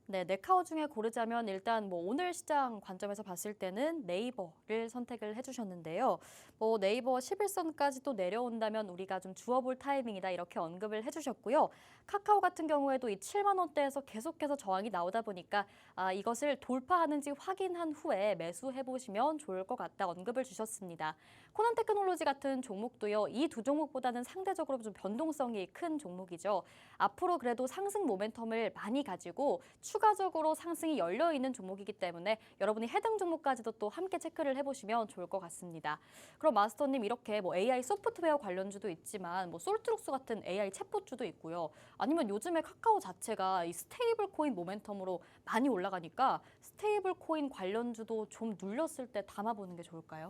네, 네카오 중에 고르자면 일단 뭐 오늘 시장 관점에서 봤을 때는 네이버를 선택을 해주셨는데요. 뭐 네이버 11선까지 또 내려온다면 우리가 좀 주워볼 타이밍이다 이렇게 언급을 해주셨고요. 카카오 같은 경우에도 이 7만 원대에서 계속해서 저항이 나오다 보니까 이것을 돌파하는지 확인한 후에 매수해 보시면 좋을 것 같다 언급을 주셨습니다. 코난 테크놀로지 같은 종목도요. 이 두 종목보다는 상대적으로 좀 변동성이 큰 종목이죠. 앞으로 그래도 상승 모멘텀을 많이 가지고 추가적으로 상승이 열려 있는 종목이기 때문에 여러분이 해당 종목까지도 또 함께 체크를 해보시면 좋을 것 같습니다. 그럼 마스터님 이렇게 뭐 AI 소프트웨어 관련주도 있지만 뭐 솔트룩스 같은 AI 챗봇주도 있고요. 아니면 요즘에 카카오 자체가 이 스테이블 코인 모멘텀으로 많이 올라가니까 스테이블 코인 관련주도 좀 눌렸을 때 담아보는 게 좋을까요?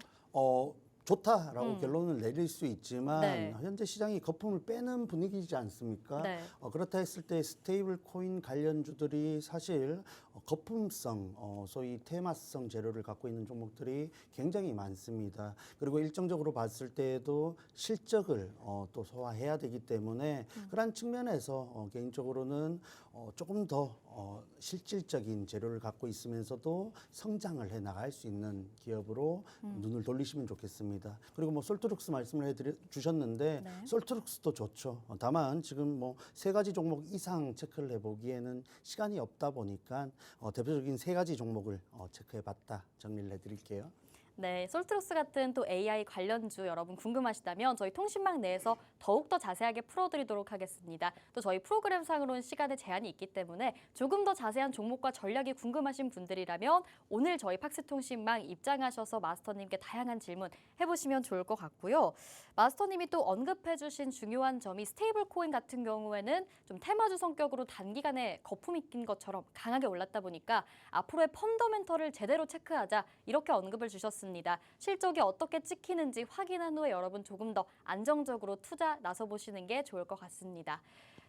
좋다라고 결론을 내릴 수 있지만 네. 현재 시장이 거품을 빼는 분위기이지 않습니까? 네. 그렇다 했을 때 스테이블 코인 관련주들이 사실 거품성, 소위 테마성 재료를 갖고 있는 종목들이 굉장히 많습니다. 그리고 일정적으로 봤을 때에도 실적을 또 소화해야 되기 때문에 그런 측면에서 개인적으로는 조금 더 실질적인 재료를 갖고 있으면서도 성장을 해 나갈 수 있는 기업으로 눈을 돌리시면 좋겠습니다. 그리고 뭐 솔트룩스 말씀을 주셨는데 네. 솔트룩스도 좋죠. 다만 지금 뭐 세 가지 종목 이상 체크를 해보기에는 시간이 없다 보니까 대표적인 세 가지 종목을 체크해봤다 정리를 해드릴게요. 네, 솔트룩스 같은 또 AI 관련주 여러분 궁금하시다면 저희 통신망 내에서 더욱더 자세하게 풀어드리도록 하겠습니다. 또 저희 프로그램상으로는 시간에 제한이 있기 때문에 조금 더 자세한 종목과 전략이 궁금하신 분들이라면 오늘 저희 팍스통신망 입장하셔서 마스터님께 다양한 질문 해보시면 좋을 것 같고요. 마스터님이 또 언급해주신 중요한 점이 스테이블 코인 같은 경우에는 좀 테마주 성격으로 단기간에 거품이 낀 것처럼 강하게 올랐다 보니까 앞으로의 펀더멘털을 제대로 체크하자 이렇게 언급을 주셨습니다. 실적이 어떻게 찍히는지 확인한 후에 여러분 조금 더 안정적으로 투자 나서 보시는 게 좋을 것 같습니다.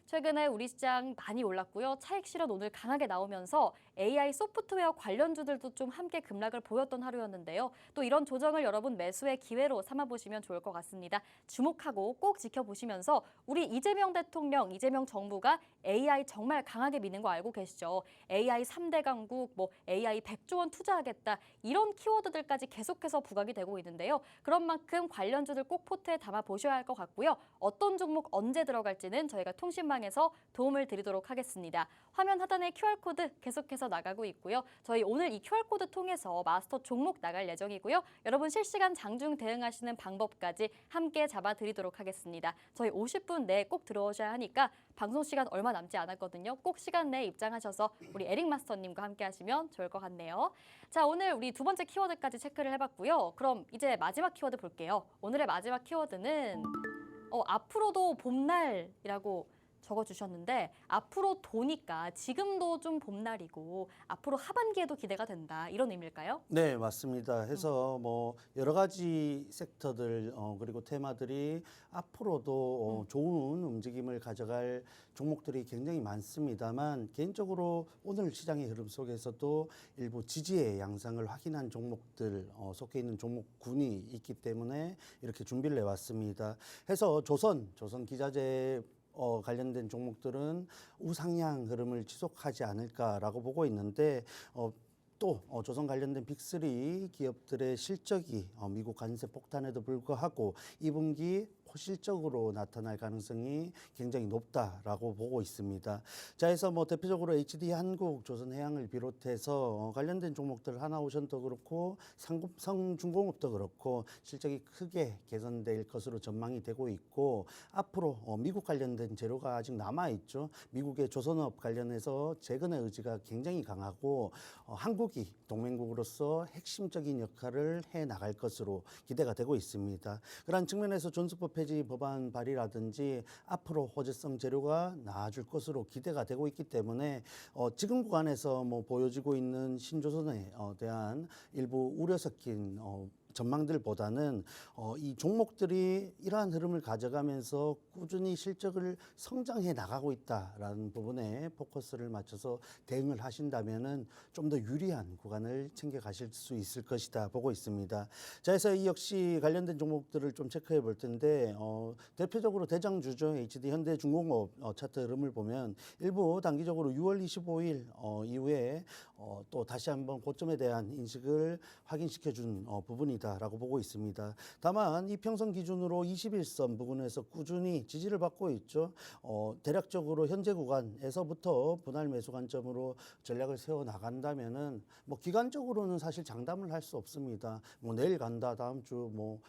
최근에 우리 시장 많이 올랐고요. 차익 실현 오늘 강하게 나오면서 AI 소프트웨어 관련주들도 좀 함께 급락을 보였던 하루였는데요. 또 이런 조정을 여러분 매수의 기회로 삼아보시면 좋을 것 같습니다. 주목하고 꼭 지켜보시면서 우리 이재명 대통령, 이재명 정부가 AI 정말 강하게 미는 거 알고 계시죠? AI 3대 강국, 뭐 AI 100조 원 투자하겠다 이런 키워드들까지 계속해서 부각이 되고 있는데요. 그런 만큼 관련주들 꼭 포트에 담아 보셔야 할 것 같고요. 어떤 종목 언제 들어갈지는 저희가 통신망에서 도움을 드리도록 하겠습니다. 화면 하단에 QR코드 계속해서 나가고 있고요. 저희 오늘 이 QR코드 통해서 마스터 종목 나갈 예정이고요. 여러분 실시간 장중 대응하시는 방법까지 함께 잡아드리도록 하겠습니다. 저희 50분 내에 꼭 들어오셔야 하니까 방송 시간 얼마 남지 않았거든요. 꼭 시간 내에 입장하셔서 우리 에릭 마스터님과 함께 하시면 좋을 것 같네요. 자, 오늘 우리 두 번째 키워드까지 체크를 해봤고요. 그럼 이제 마지막 키워드 볼게요. 오늘의 마지막 키워드는 앞으로도 봄날이라고 적어주셨는데 앞으로 도니까 지금도 좀 봄날이고 앞으로 하반기에도 기대가 된다 이런 의미일까요? 네, 맞습니다. 해서 뭐 여러 가지 섹터들 그리고 테마들이 앞으로도 좋은 움직임을 가져갈 종목들이 굉장히 많습니다만 개인적으로 오늘 시장의 흐름 속에서도 일부 지지의 양상을 확인한 종목들 속해 있는 종목군이 있기 때문에 이렇게 준비를 해왔습니다. 해서 조선 기자재 관련된 종목들은 우상향 흐름을 지속하지 않을까라고 보고 있는데 또 조선 관련된 빅3 기업들의 실적이 미국 관세 폭탄에도 불구하고 2분기 호실적으로 나타날 가능성이 굉장히 높다라고 보고 있습니다. 자, 해서 뭐 대표적으로 HD한국, 조선해양을 비롯해서 관련된 종목들 하나오션도 그렇고 성중공업도 그렇고 실적이 크게 개선될 것으로 전망이 되고 있고 앞으로 미국 관련된 재료가 아직 남아 있죠. 미국의 조선업 관련해서 재건의 의지가 굉장히 강하고 한국이 동맹국으로서 핵심적인 역할을 해 나갈 것으로 기대가 되고 있습니다. 그런 측면에서 존수법 폐지 법안 발의라든지 앞으로 호재성 재료가 나아질 것으로 기대가 되고 있기 때문에 지금 구간에서 뭐 보여지고 있는 신조선에 대한 일부 우려 섞인 전망들보다는 이 종목들이 이러한 흐름을 가져가면서 꾸준히 실적을 성장해 나가고 있다라는 부분에 포커스를 맞춰서 대응을 하신다면은 좀 더 유리한 구간을 챙겨 가실 수 있을 것이다 보고 있습니다. 자, 그래서 이 역시 관련된 종목들을 좀 체크해 볼 텐데 대표적으로 대장주죠. HD 현대중공업 차트 흐름을 보면 일부 단기적으로 6월 25일 이후에 또 다시 한번 고점에 대한 인식을 확인시켜 준 부분이다라고 보고 있습니다. 다만 이평선 기준으로 21선 부근에서 꾸준히 지지를 받고 있죠. 대략적으로 현재 구간에서부터 분할 매수 관점으로 전략을 세워 나간다면은 뭐 기간적으로는 사실 장담을 할 수 없습니다. 뭐 내일 간다, 다음 주 뭐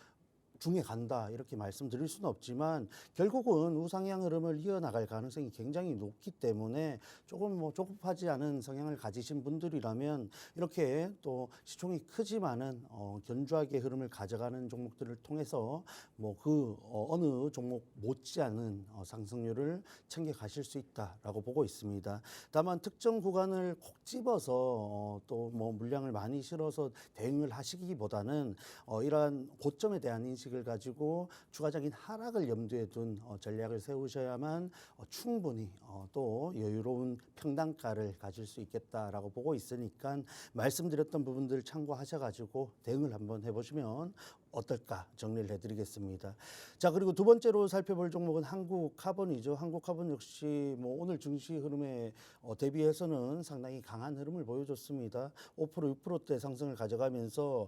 중에 간다 이렇게 말씀드릴 수는 없지만 결국은 우상향 흐름을 이어나갈 가능성이 굉장히 높기 때문에 조금 뭐 조급하지 않은 성향을 가지신 분들이라면 이렇게 또 시총이 크지만은 견조하게 흐름을 가져가는 종목들을 통해서 뭐 그 어느 종목 못지않은 상승률을 챙겨 가실 수 있다라고 보고 있습니다. 다만 특정 구간을 콕 집어서 또 뭐 물량을 많이 실어서 대응을 하시기보다는 이러한 고점에 대한 인식을 가지고 추가적인 하락을 염두에 둔 전략을 세우셔야만 충분히 또 여유로운 평단가를 가질 수 있겠다라고 보고 있으니까 말씀드렸던 부분들 참고하셔가지고 대응을 한번 해보시면 어떨까 정리를 해드리겠습니다. 자, 그리고 두 번째로 살펴볼 종목은 한국카본이죠. 한국카본 역시 뭐 오늘 증시 흐름에 대비해서는 상당히 강한 흐름을 보여줬습니다. 5% 6%대 상승을 가져가면서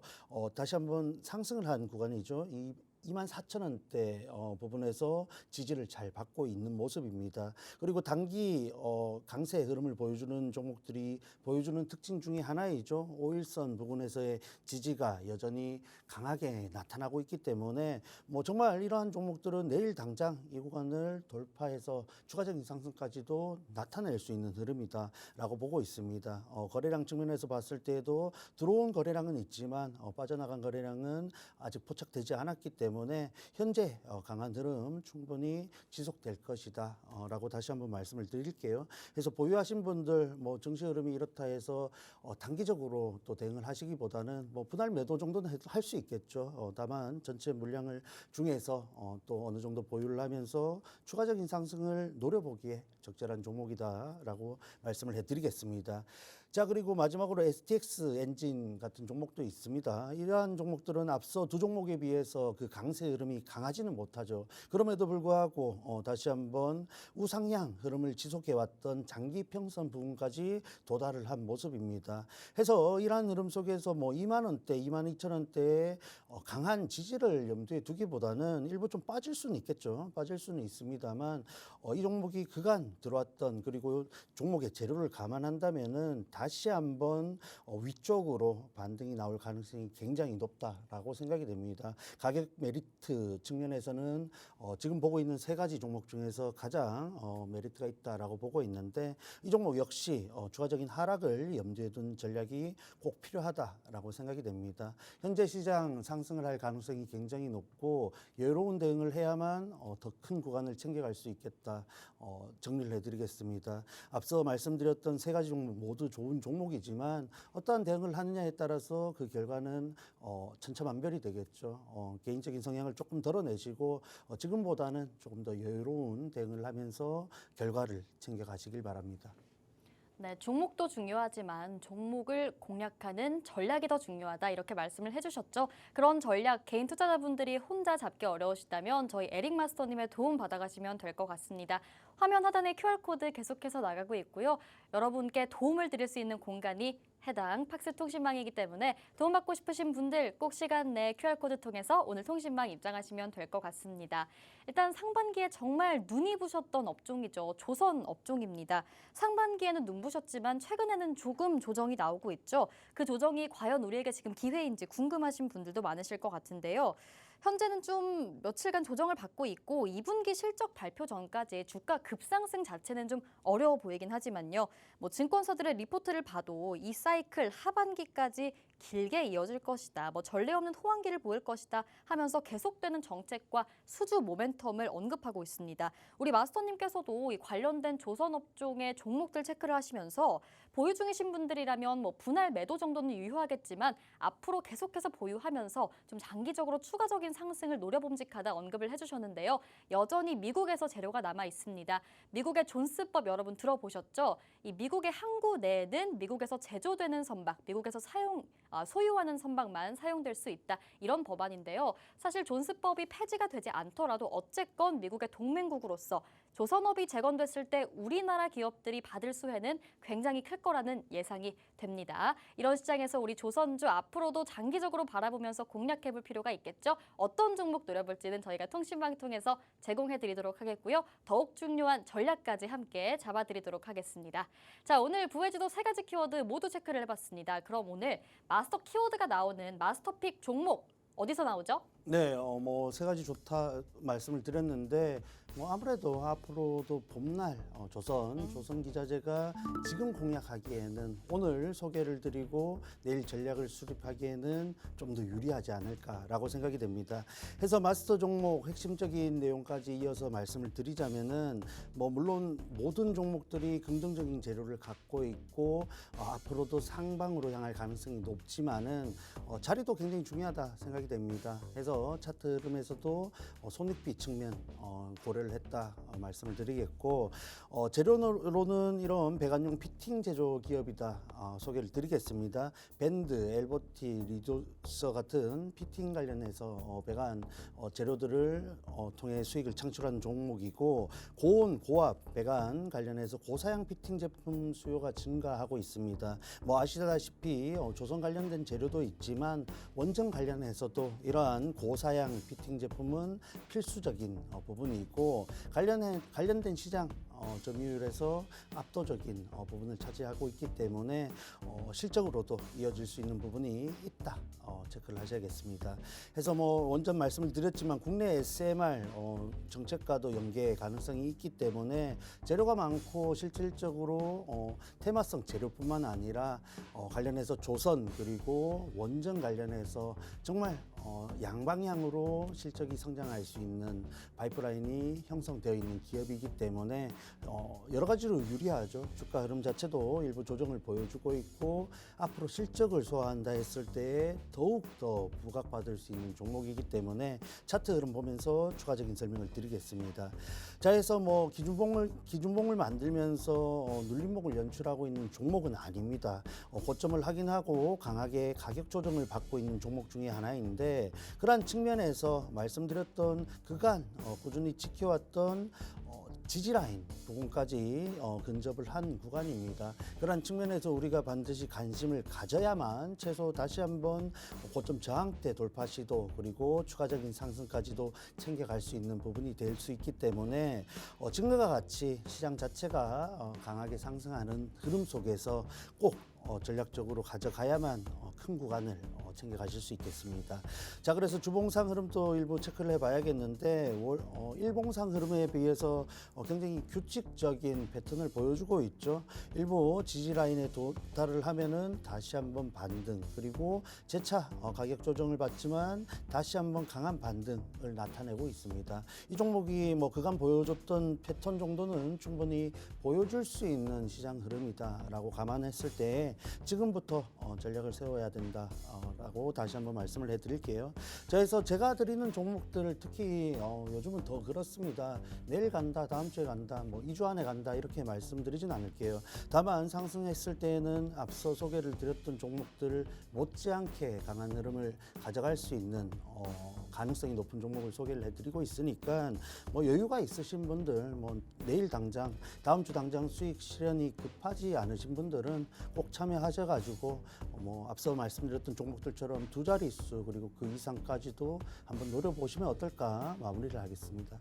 다시 한번 상승을 한 구간이죠. 24,000원대 부분에서 지지를 잘 받고 있는 모습입니다. 그리고 단기 강세 흐름을 보여주는 종목들이 보여주는 특징 중에 하나이죠. 5일선 부분에서의 지지가 여전히 강하게 나타나고 있기 때문에 뭐 정말 이러한 종목들은 내일 당장 이 구간을 돌파해서 추가적인 상승까지도 나타낼 수 있는 흐름이다라고 보고 있습니다. 거래량 측면에서 봤을 때도 들어온 거래량은 있지만 빠져나간 거래량은 아직 포착되지 않았기 때문에 현재 강한 흐름 충분히 지속될 것이다 라고 다시 한번 말씀을 드릴게요. 그래서 보유하신 분들 뭐 증시 흐름이 이렇다 해서 단기적으로 또 대응을 하시기보다는 뭐 분할 매도 정도는 할 수 있겠죠. 다만 전체 물량을 중에서 또 어느 정도 보유를 하면서 추가적인 상승을 노려보기에 적절한 종목이다라고 말씀을 해드리겠습니다. 자, 그리고 마지막으로 STX 엔진 같은 종목도 있습니다. 이러한 종목들은 앞서 두 종목에 비해서 그 강세 흐름이 강하지는 못하죠. 그럼에도 불구하고 다시 한번 우상향 흐름을 지속해왔던 장기 평선 부분까지 도달을 한 모습입니다. 해서 이러한 흐름 속에서 뭐 2만 원대, 2만 2천 원대의 강한 지지를 염두에 두기보다는 일부 좀 빠질 수는 있겠죠. 빠질 수는 있습니다만 이 종목이 그간 들어왔던 그리고 종목의 재료를 감안한다면은 다시 한번 위쪽으로 반등이 나올 가능성이 굉장히 높다라고 생각이 됩니다. 가격 메리트 측면에서는 지금 보고 있는 세 가지 종목 중에서 가장 메리트가 있다라고 보고 있는데 이 종목 역시 추가적인 하락을 염두에 둔 전략이 꼭 필요하다라고 생각이 됩니다. 현재 시장 상승을 할 가능성이 굉장히 높고 여유로운 대응을 해야만 더 큰 구간을 챙겨갈 수 있겠다 정리를 해드리겠습니다. 앞서 말씀드렸던 세 가지 종목 모두 좋은 종목이지만 어떠한 대응을 하느냐에 따라서 그 결과는 천차만별이 되겠죠. 개인적인 성향을 조금 덜어내시고 지금보다는 조금 더 여유로운 대응을 하면서 결과를 챙겨가시길 바랍니다. 네, 종목도 중요하지만 종목을 공략하는 전략이 더 중요하다 이렇게 말씀을 해주셨죠. 그런 전략 개인 투자자분들이 혼자 잡기 어려우시다면 저희 에릭 마스터님의 도움 받아가시면 될 것 같습니다. 화면 하단에 QR코드 계속해서 나가고 있고요. 여러분께 도움을 드릴 수 있는 공간이 해당 팍스 통신망이기 때문에 도움받고 싶으신 분들 꼭 시간 내 QR코드 통해서 오늘 통신망 입장하시면 될 것 같습니다. 일단 상반기에 정말 눈이 부셨던 업종이죠. 조선 업종입니다. 상반기에는 눈부셨지만 최근에는 조금 조정이 나오고 있죠. 그 조정이 과연 우리에게 지금 기회인지 궁금하신 분들도 많으실 것 같은데요. 현재는 좀 며칠간 조정을 받고 있고 2분기 실적 발표 전까지 주가 급상승 자체는 좀 어려워 보이긴 하지만요. 뭐 증권사들의 리포트를 봐도 이 사이클 하반기까지 길게 이어질 것이다. 뭐 전례 없는 호황기를 보일 것이다 하면서 계속되는 정책과 수주 모멘텀을 언급하고 있습니다. 우리 마스터님께서도 이 관련된 조선업종의 종목들 체크를 하시면서 보유 중이신 분들이라면 뭐 분할 매도 정도는 유효하겠지만 앞으로 계속해서 보유하면서 좀 장기적으로 추가적인 상승을 노려봄직하다 언급을 해주셨는데요. 여전히 미국에서 재료가 남아 있습니다. 미국의 존스법 여러분 들어보셨죠? 이 미국의 항구 내에는 미국에서 제조되는 선박, 미국에서 소유하는 선박만 사용될 수 있다. 이런 법안인데요. 사실 존스법이 폐지가 되지 않더라도 어쨌건 미국의 동맹국으로서 조선업이 재건됐을 때 우리나라 기업들이 받을 수혜는 굉장히 클 거라는 예상이 됩니다. 이런 시장에서 우리 조선주 앞으로도 장기적으로 바라보면서 공략해볼 필요가 있겠죠. 어떤 종목 노려볼지는 저희가 통신망 통해서 제공해드리도록 하겠고요. 더욱 중요한 전략까지 함께 잡아드리도록 하겠습니다. 자, 오늘 부회지도 3가지 키워드 모두 체크를 해봤습니다. 그럼 오늘 마스터 키워드가 나오는 마스터픽 종목 어디서 나오죠? 네, 뭐 3가지 좋다 말씀을 드렸는데 뭐 아무래도 앞으로도 봄날 조선 기자재가 지금 공략하기에는 오늘 소개를 드리고 내일 전략을 수립하기에는 좀 더 유리하지 않을까라고 생각이 됩니다. 해서 마스터 종목 핵심적인 내용까지 이어서 말씀을 드리자면은 뭐 물론 모든 종목들이 긍정적인 재료를 갖고 있고 앞으로도 상방으로 향할 가능성이 높지만은 자리도 굉장히 중요하다 생각이 됩니다. 해서 차트 흐름에서도 손익비 측면 고려를 했다 말씀을 드리겠고 재료로는 이런 배관용 피팅 제조 기업이다 소개를 드리겠습니다. 밴드, 엘보티, 리듀서 같은 피팅 관련해서 배관 재료들을 통해 수익을 창출하는 종목이고 고온, 고압 배관 관련해서 고사양 피팅 제품 수요가 증가하고 있습니다. 뭐 아시다시피 조선 관련된 재료도 있지만 원전 관련해서도 이러한 고사양 피팅 제품은 필수적인 부분이 있고 관련된 시장 점유율에서 압도적인 부분을 차지하고 있기 때문에 실적으로도 이어질 수 있는 부분이 있다 체크를 하셔야겠습니다. 해서 뭐 원전 말씀을 드렸지만 국내 SMR 정책과도 연계 가능성이 있기 때문에 재료가 많고 실질적으로 테마성 재료뿐만 아니라 관련해서 조선 그리고 원전 관련해서 정말 양방향으로 실적이 성장할 수 있는 파이프라인이 형성되어 있는 기업이기 때문에 여러 가지로 유리하죠. 주가 흐름 자체도 일부 조정을 보여주고 있고 앞으로 실적을 소화한다 했을 때 더욱 더 부각받을 수 있는 종목이기 때문에 차트 흐름 보면서 추가적인 설명을 드리겠습니다. 자, 해서 뭐 기준봉을 만들면서 눌림목을 연출하고 있는 종목은 아닙니다. 고점을 확인하고 강하게 가격 조정을 받고 있는 종목 중에 하나인데 그러한 측면에서 말씀드렸던 그간 꾸준히 지켜왔던 지지라인 부분까지 근접을 한 구간입니다. 그런 측면에서 우리가 반드시 관심을 가져야만 최소 다시 한번 고점 저항대 돌파 시도 그리고 추가적인 상승까지도 챙겨갈 수 있는 부분이 될 수 있기 때문에 지금과 같이 시장 자체가 강하게 상승하는 흐름 속에서 꼭 전략적으로 가져가야만 큰 구간을 챙겨가실 수 있겠습니다. 자, 그래서 주봉상 흐름도 일부 체크를 해봐야겠는데 일봉상 흐름에 비해서 굉장히 규칙적인 패턴을 보여주고 있죠. 일부 지지 라인에 도달을 하면은 다시 한번 반등 그리고 재차 가격 조정을 받지만 다시 한번 강한 반등을 나타내고 있습니다. 이 종목이 뭐 그간 보여줬던 패턴 정도는 충분히 보여줄 수 있는 시장 흐름이다라고 감안했을 때 지금부터 전략을 세워야 된다라고 다시 한번 말씀을 해드릴게요. 자, 그래서 제가 드리는 종목들을 특히 요즘은 더 그렇습니다. 내일 간다, 다음 주에 간다, 뭐 2주 안에 간다 이렇게 말씀드리진 않을게요. 다만 상승했을 때는 앞서 소개를 드렸던 종목들을 못지않게 강한 흐름을 가져갈 수 있는 가능성이 높은 종목을 소개를 해드리고 있으니까 뭐 여유가 있으신 분들 뭐 내일 당장 다음 주 당장 수익 실현이 급하지 않으신 분들은 꼭 참여하셔가지고 뭐 앞서 말씀드렸던 종목들처럼 두 자릿수 그리고 그 이상까지도 한번 노려보시면 어떨까 마무리를 하겠습니다.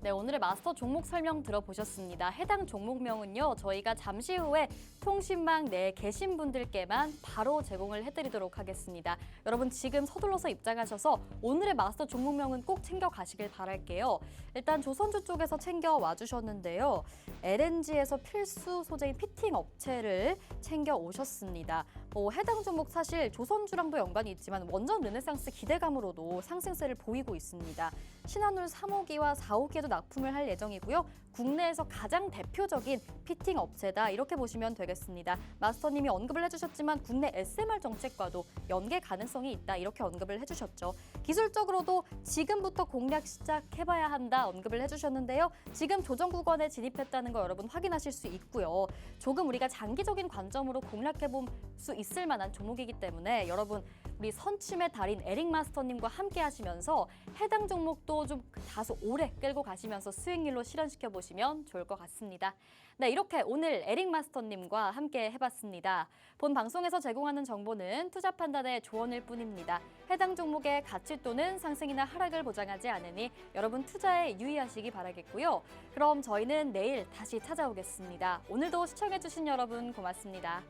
네, 오늘의 마스터 종목 설명 들어보셨습니다. 해당 종목명은요, 저희가 잠시 후에 통신망 내에 계신 분들께만 바로 제공을 해드리도록 하겠습니다. 여러분 지금 서둘러서 입장하셔서 오늘의 마스터 종목명은 꼭 챙겨가시길 바랄게요. 일단 조선주 쪽에서 챙겨와 주셨는데요. LNG에서 필수 소재인 피팅 업체를 챙겨 오셨습니다. 해당 종목 사실 조선주랑도 연관이 있지만 원전 르네상스 기대감으로도 상승세를 보이고 있습니다. 신한울 3호기와 4호기에도 납품을 할 예정이고요. 국내에서 가장 대표적인 피팅 업체다 이렇게 보시면 되겠습니다. 마스터님이 언급을 해주셨지만 국내 SMR 정책과도 연계 가능성이 있다 이렇게 언급을 해주셨죠. 기술적으로도 지금부터 공략 시작해봐야 한다 언급을 해주셨는데요. 지금 조정 구간에 진입했다는 거 여러분 확인하실 수 있고요. 조금 우리가 장기적인 관점으로 공략해볼 수 있을 만한 종목이기 때문에 여러분 우리 선침의 달인 에릭 마스터님과 함께 하시면서 해당 종목도 좀 다소 오래 끌고 가시면서 수익률로 실현시켜 보시면 좋을 것 같습니다. 네, 이렇게 오늘 에릭 마스터님과 함께 해봤습니다. 본 방송에서 제공하는 정보는 투자 판단의 조언일 뿐입니다. 해당 종목의 가치 또는 상승이나 하락을 보장하지 않으니 여러분 투자에 유의하시기 바라겠고요. 그럼 저희는 내일 다시 찾아오겠습니다. 오늘도 시청해주신 여러분 고맙습니다.